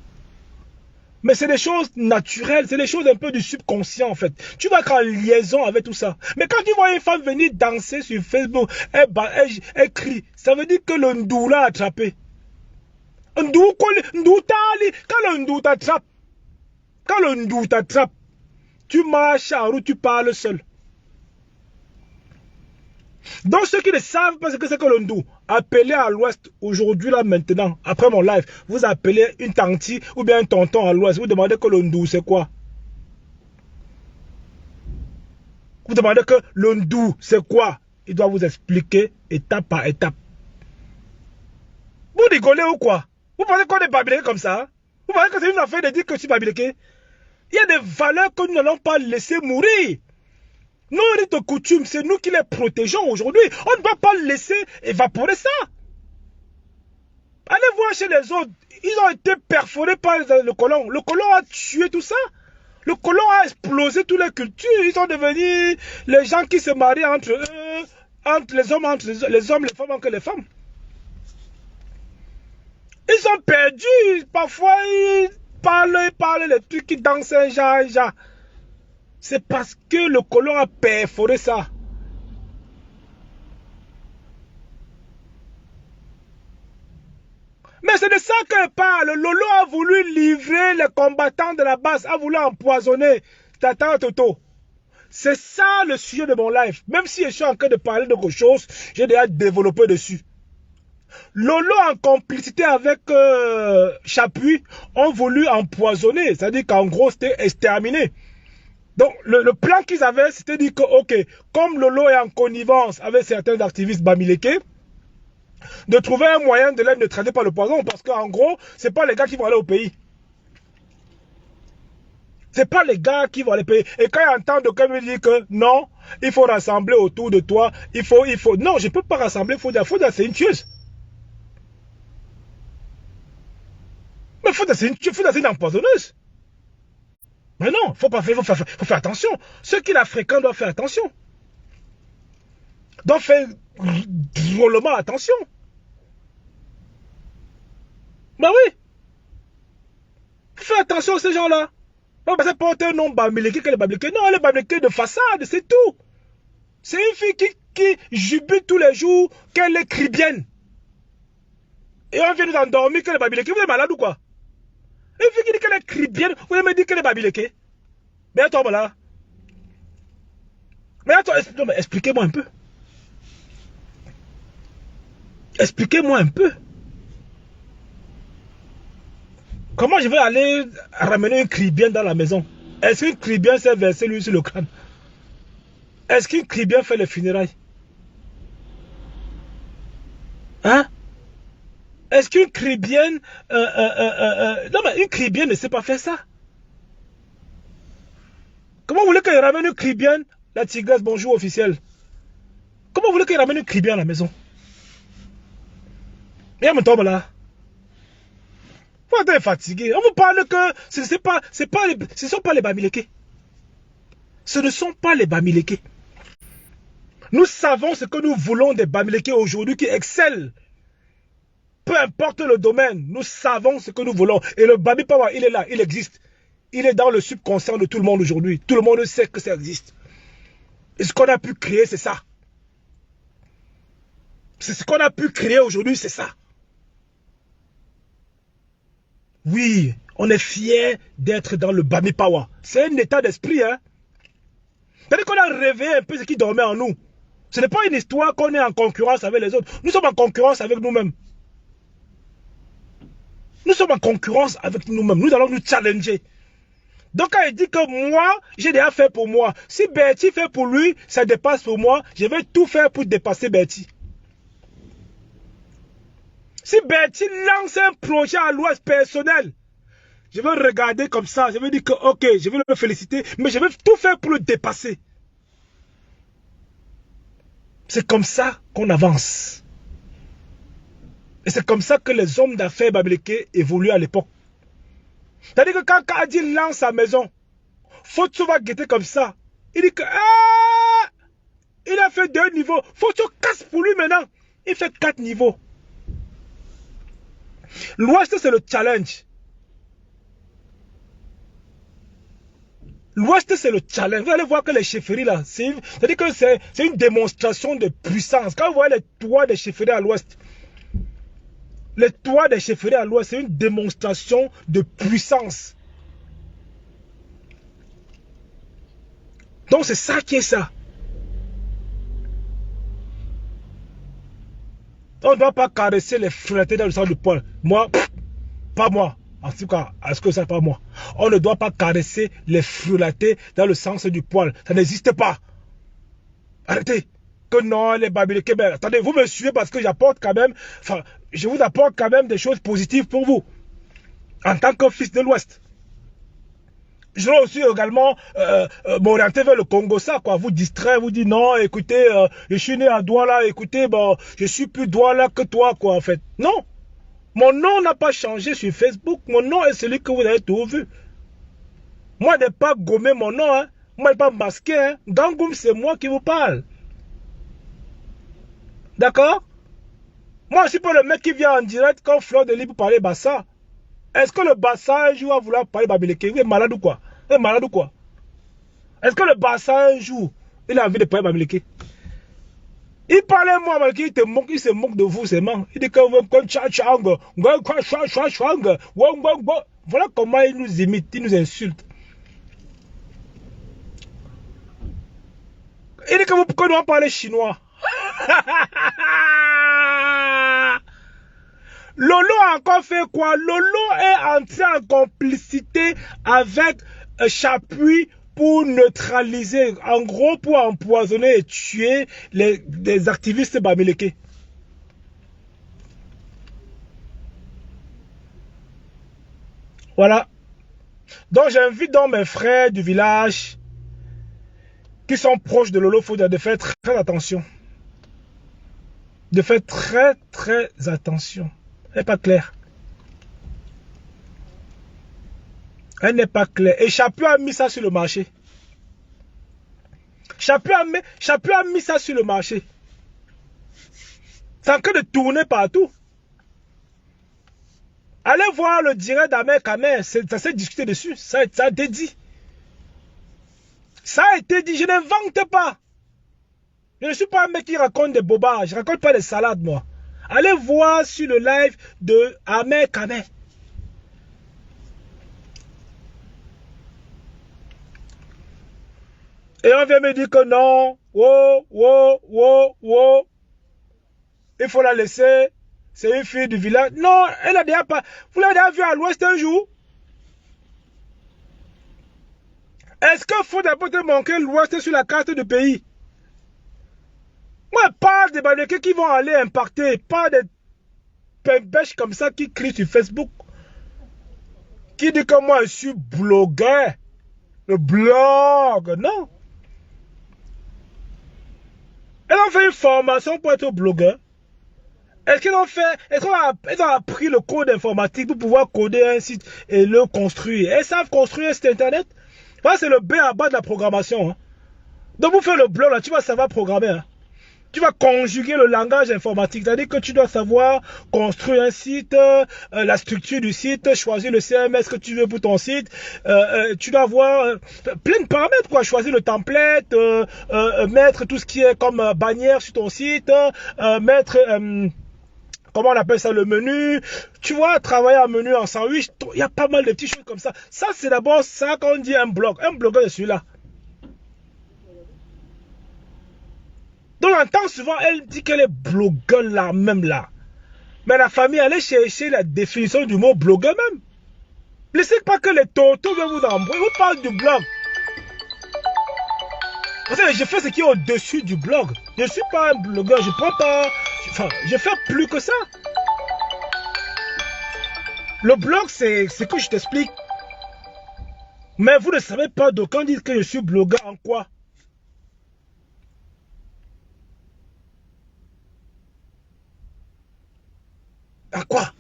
Mais c'est des choses naturelles, c'est des choses un peu du subconscient en fait. Tu vas être en liaison avec tout ça. Mais quand tu vois une femme venir danser sur Facebook, elle crie, ça veut dire que le ndou l'a attrapé. Ndou, quand le ndou t'attrape, tu marches en route, tu parles seul. Donc ceux qui ne savent pas ce que c'est que le ndou, appelez à l'ouest aujourd'hui là maintenant, après mon live, vous appelez une tantie ou bien un tonton à l'ouest, vous demandez que le ndou c'est quoi? Vous demandez que le ndou c'est quoi? Il doit vous expliquer étape par étape. Vous rigolez ou quoi? Vous pensez qu'on est babylé comme ça? Hein? Vous pensez que c'est une affaire de dire que je suis babylé? Il y a des valeurs que nous n'allons pas laisser mourir. Nos rites de coutume, c'est nous qui les protégeons aujourd'hui. On ne doit pas laisser évaporer ça. Allez voir chez les autres. Ils ont été perforés par le colon. Le colon a tué tout ça. Le colon a explosé toutes les cultures. Ils sont devenus les gens qui se marient entre eux, entre les hommes, les femmes, entre les femmes. Ils sont perdus. Parfois, ils parlent les trucs qui dansent un genre. C'est parce que le colon a perforé ça. Mais c'est de ça qu'elle parle. Lolo a voulu livrer les combattants de la base, a voulu empoisonner Tata Toto. C'est ça le sujet de mon live. Même si je suis en train de parler de quelque chose, j'ai déjà développé dessus. Lolo en complicité avec Chapuis ont voulu empoisonner. C'est-à-dire qu'en gros c'était exterminé. Donc, le plan qu'ils avaient, c'était dit que, ok, comme Lolo est en connivence avec certains activistes bamileke, de trouver un moyen de les neutraliser par le poison, parce qu'en gros, c'est pas les gars qui vont aller au pays. C'est pas les gars qui vont aller payer. Et quand ils entendent quelqu'un me dire que non, il faut rassembler autour de toi, il faut. Non, je peux pas rassembler Foudia. Foudia, c'est une tueuse. Mais Foudia, c'est une tueuse. Foudia, c'est une empoisonneuse. Mais non, faut faire attention. Ceux qui la fréquentent doivent faire attention. Doivent faire drôlement attention. Bah oui. Fais attention à ces gens-là. Non, parce que porter un nom bamileke, qu'elle est bamileke. Non, elle est bamileke de façade, c'est tout. C'est une fille qui jubile tous les jours qu'elle est cribienne. Et on vient nous endormir qu'elle est bamileke. Vous êtes malade ou quoi? Une fille qui dit qu'elle est cribienne, vous allez me dire qu'elle est bamileke. Mais attends, là. Mais attends, expliquez-moi un peu. Expliquez-moi un peu. Comment je vais aller ramener une cribienne dans la maison? Est-ce qu'une cribienne s'est versée lui sur le crâne? Est-ce qu'une cribienne fait les funérailles? Hein? Est-ce qu'une cribienne... non mais une cribienne ne sait pas faire ça. Comment vous voulez qu'elle ramène une cribienne? La tigresse, bonjour officiel. Comment vous voulez qu'elle ramène une cribienne à la maison? Viens me tombe là. Vous êtes fatigué. On vous parle que ce ne sont pas les bamileke. Ce ne sont pas les bamileke. Nous savons ce que nous voulons des bamileke aujourd'hui qui excellent. Peu importe le domaine, nous savons ce que nous voulons. Et le Bami Power, il est là, il existe. Il est dans le subconscient de tout le monde aujourd'hui. Tout le monde sait que ça existe. Et ce qu'on a pu créer, c'est ça. C'est ce qu'on a pu créer aujourd'hui, c'est ça. Oui, on est fiers d'être dans le Bami Power. C'est un état d'esprit, hein. C'est-à-dire qu'on a réveillé un peu ce qui dormait en nous. Ce n'est pas une histoire qu'on est en concurrence avec les autres. Nous sommes en concurrence avec nous-mêmes. Nous sommes en concurrence avec nous-mêmes. Nous allons nous challenger. Donc quand il dit que moi, j'ai déjà fait pour moi. Si Bertie fait pour lui, ça dépasse pour moi. Je vais tout faire pour dépasser Bertie. Si Bertie lance un projet à l'ouest personnel, je vais regarder comme ça. Je vais dire que ok, je vais le féliciter. Mais je vais tout faire pour le dépasser. C'est comme ça qu'on avance. Et c'est comme ça que les hommes d'affaires bamileke évoluent à l'époque. C'est-à-dire que quand Kadi lance sa maison, Fotso va guetter comme ça. Il dit que il a fait 2 niveaux. Fotso casse pour lui maintenant. Il fait 4 niveaux. L'Ouest, c'est le challenge. L'Ouest, c'est le challenge. Vous allez voir que les chefferies là, c'est-à-dire que c'est une démonstration de puissance. Quand vous voyez les toits des chefferies à l'Ouest, les toits des chefferies à l'Ouest, c'est une démonstration de puissance. Donc c'est ça qui est ça. On ne doit pas caresser les frelatés dans le sens du poil. Moi, pas moi. En tout cas, est-ce que ça pas moi? On ne doit pas caresser les frelatés dans le sens du poil. Ça n'existe pas. Arrêtez. Que non, les bamileke. Attendez, vous me suivez parce que j'apporte quand même, enfin, je vous apporte quand même des choses positives pour vous. En tant que fils de l'Ouest. Je dois aussi également m'orienter vers le Congo, ça, quoi. Vous distraire, vous dire non, écoutez, je suis né à Douala, écoutez, bon, je suis plus Douala que toi, quoi, en fait. Non. Mon nom n'a pas changé sur Facebook. Mon nom est celui que vous avez tout vu. Moi, je n'ai pas gommé mon nom, hein. Moi, je n'ai pas masqué, hein. Gangoum, c'est moi qui vous parle. D'accord? Moi, je suis pas le mec qui vient en direct quand Fleur de Lis pour parler Bassa. Est-ce que le Bassa un jour va vouloir parler Bamileke? Vous êtes malade ou quoi? Vous êtes malade ou quoi? Est-ce que le Bassa un jour, il a envie de parler Bamileke? Il parlait moi, il se moque de vous, c'est man. Il dit que voilà comment il nous imite, il nous insulte. Il dit que pourquoi nous parler chinois? Lolo a encore fait quoi? Lolo est entré en complicité avec Chapuis pour neutraliser, en gros pour empoisonner et tuer les activistes bamileke. Voilà. Donc j'invite donc mes frères du village qui sont proches de Lolo Fouda de faire très attention. De faire très attention. Elle n'est pas claire. Elle n'est pas claire. Et Chapu a mis ça sur le marché. Chapu a mis ça sur le marché. C'est en train de tourner partout. Allez voir le direct d'Ahmed Kamer. Ça s'est discuté dessus. Ça a été dit. Ça a été dit. Je n'invente pas. Je ne suis pas un mec qui raconte des bobards. Je ne raconte pas des salades, moi. Allez voir sur le live de Ahmed Kamer. Et on vient me dire que non. Il faut la laisser. C'est une fille du village. Non, elle a déjà pas. Vous l'avez déjà vu à l'ouest un jour? Est-ce qu'il faut d'abord te manquer l'ouest sur la carte du pays? Moi, pas des Bamileke qui vont aller impacter. Pas des pembèches comme ça qui crient sur Facebook. Qui dit que moi je suis blogueur. Le blog. Non. Elles ont fait une formation pour être blogueur. Est-ce qu'ils ont fait, est-ce qu'ils ont appris le code informatique pour pouvoir coder un site et le construire? Elles savent construire un site internet? Voilà, c'est le B à bas de la programmation. Hein. Donc pour faire le blog, là, tu vas savoir programmer. Hein. Tu vas conjuguer le langage informatique. C'est-à-dire que tu dois savoir construire un site, la structure du site, choisir le CMS que tu veux pour ton site. Tu dois avoir plein de paramètres, quoi. Choisir le template, mettre tout ce qui est comme bannière sur ton site, mettre... comment on appelle ça, le menu. Tu vois, travailler en menu, en sandwich. Il y a pas mal de petites choses comme ça. Ça, c'est d'abord ça qu'on dit un blog. Un blogueur de celui-là. Donc, on entend souvent, elle dit qu'elle est blogueur là, même là. Mais la famille, allait chercher la définition du mot blogueur même. Laissez pas que les tontons viennent vous embrouiller. Vous parlez du blog. Vous savez, je fais ce qui est au-dessus du blog. Je ne suis pas un blogueur. Je prends pas... Enfin, je fais plus que ça. Le blog, c'est ce que je t'explique. Mais vous ne savez pas d'aucuns disent que je suis blogueur en quoi? En quoi?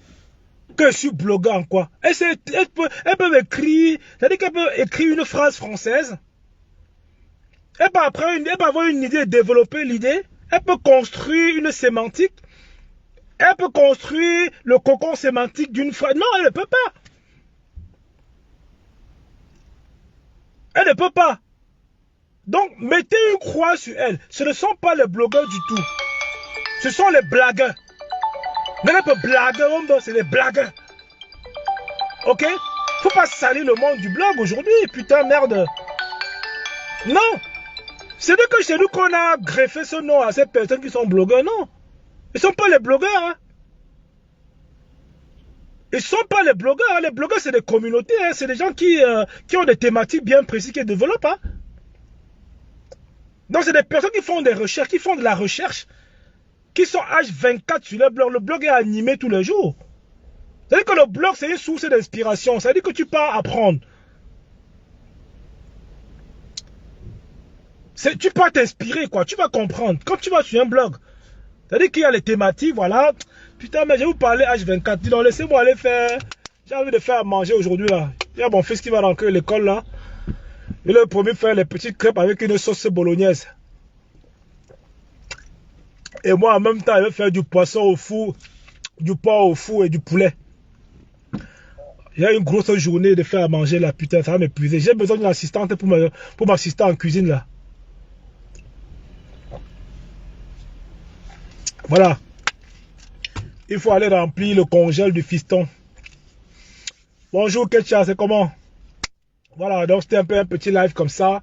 Que je suis blogueur en quoi? Elle peut m'écrire, c'est-à-dire qu'elle peut écrire une phrase française. Elle peut avoir une idée, développer l'idée. Elle peut construire une sémantique. Elle peut construire le cocon sémantique d'une phrase. Non, elle ne peut pas. Elle ne peut pas. Donc, mettez une croix sur elle. Ce ne sont pas les blogueurs du tout. Ce sont les blagueurs. Mais elle peut blaguer, c'est des blagueurs. Ok? Faut pas salir le monde du blog aujourd'hui. Putain, merde. Non. C'est que chez nous qu'on a greffé ce nom à ces personnes qui sont blogueurs. Non. Ils ne sont pas les blogueurs. Hein. Ils ne sont pas les blogueurs. Hein. Les blogueurs, c'est des communautés. Hein. C'est des gens qui ont des thématiques bien précises, qui développent. Hein. Donc, c'est des personnes qui font des recherches, qui font de la recherche, qui sont H24 sur le blog. Le blog est animé tous les jours. C'est-à-dire que le blog, c'est une source d'inspiration. C'est-à-dire que tu pars apprendre. Tu peux t'inspirer, quoi. Tu vas comprendre. Quand tu vas sur un blog, c'est-à-dire qu'il y a les thématiques, voilà. Putain, mais je vais vous parler H24. Dis donc, laissez-moi aller faire... J'ai envie de faire à manger aujourd'hui, là. Il y a mon fils qui va rentrer à l'école, là. Il a promis de faire les petites crêpes avec une sauce bolognaise. Et moi, en même temps, il va faire du poisson au four, du porc au four et du poulet. Il y a une grosse journée de faire à manger, là. Putain, ça va m'épuiser. J'ai besoin d'une assistante pour m'assister en cuisine, là. Voilà. Il faut aller remplir le congèle du fiston. Bonjour Ketcha, c'est comment? Voilà, donc c'était un peu un petit live comme ça.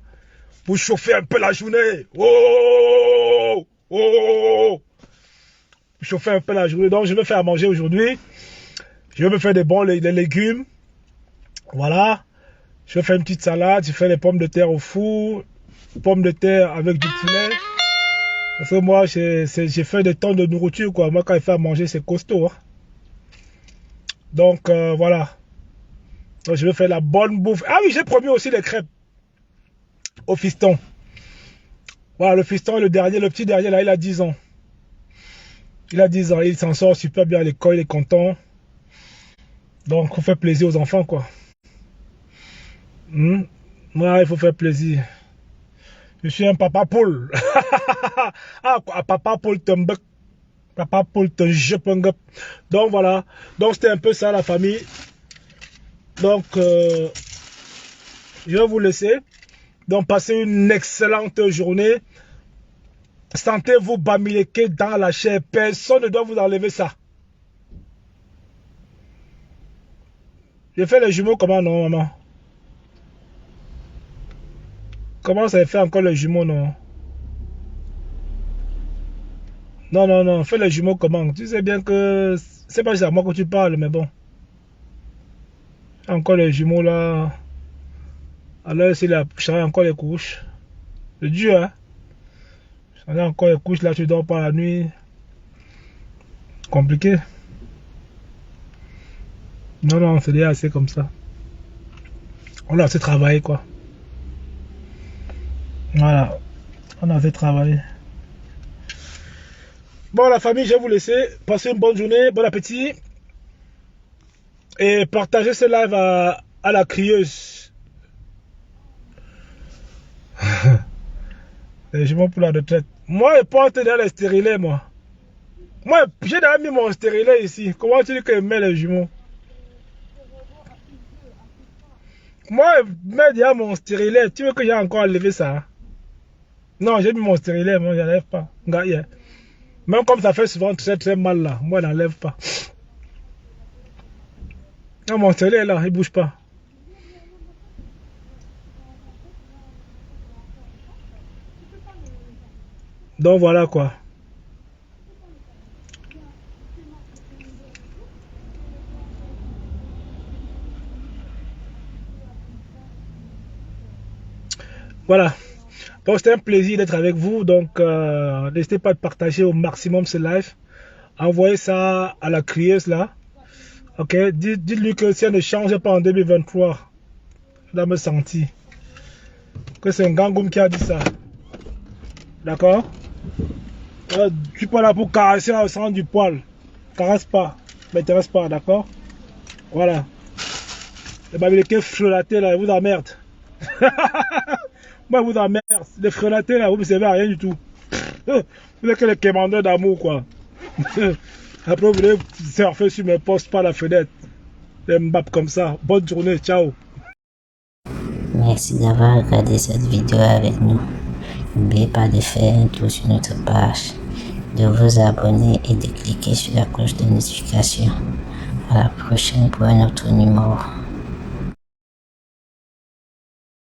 Pour chauffer un peu la journée. Oh, oh, oh. Pour chauffer un peu la journée. Donc je vais faire à manger aujourd'hui. Je vais me faire des bons légumes. Voilà. Je fais une petite salade, je fais les pommes de terre au four, pommes de terre avec du poulet. Parce que moi, j'ai fait des tonnes de nourriture, quoi. Moi, quand il fait à manger, c'est costaud. Hein. Donc, voilà. Donc, je vais faire la bonne bouffe. Ah oui, j'ai promis aussi les crêpes au fiston. Voilà, le fiston, le petit dernier, là, il a 10 ans. Il a 10 ans, il s'en sort super bien à l'école, il est content. Donc, on fait plaisir aux enfants, quoi. Ouais, il faut faire plaisir. Je suis un papa poule. Ah, papa poule Tumbuk. Papa poule Tumbuk. Donc, voilà. Donc, c'était un peu ça, la famille. Donc, je vais vous laisser. Donc, passez une excellente journée. Sentez-vous Bamileke dans la chair. Personne ne doit vous enlever ça. J'ai fait les jumeaux comment, non, maman? Comment ça fait encore les jumeaux, non? Non, non, non. Fais les jumeaux comment? Tu sais bien que... C'est pas à moi que tu parles, mais bon. Encore les jumeaux, là. Alors, c'est là, je encore les couches. C'est dur, hein? J'en ai encore les couches, là, tu dors pas la nuit. Compliqué. Non, non, c'est déjà assez comme ça. On a assez travaillé, quoi. Voilà. On a assez travaillé. Bon, la famille, je vais vous laisser. Passez une bonne journée, bon appétit. Et partagez ce live à la crieuse. Les jumeaux pour la retraite. Moi, je porte dans les stérilets, moi. Moi, j'ai déjà mis mon stérilet ici. Comment tu dis que je mets les jumeaux? Moi, je mets déjà mon stérilet. Tu veux que j'ai encore enlevé ça? Non, j'ai mis mon stérilet, moi, je n'enlève pas. Même comme ça fait souvent très très mal là, moi, je n'enlève pas. Non, mon stérilet là, il bouge pas. Donc voilà quoi. Voilà. Donc c'était un plaisir d'être avec vous. Donc n'hésitez pas à partager au maximum ce live. Envoyez ça à la crieuse là. Ok. Dites-lui que si elle ne change pas en 2023, je dois me sentir. Que c'est un gangoum qui a dit ça. D'accord? Je suis pas là pour caresser au sang du poil. Caresse pas. M'intéresse pas, d'accord? Voilà. Les babyloniens frelatés là, ils vous emmerdent. Moi, vous emmerde. Les frelatés là, vous ne servez à rien du tout. Vous êtes que les commandeurs d'amour, quoi. Après, vous voulez surfer sur mes postes par la fenêtre. Les mbap comme ça. Bonne journée, ciao. Merci d'avoir regardé cette vidéo avec nous. N'oubliez pas de faire un tour sur notre page, de vous abonner et de cliquer sur la cloche de notification. À la prochaine pour un autre numéro.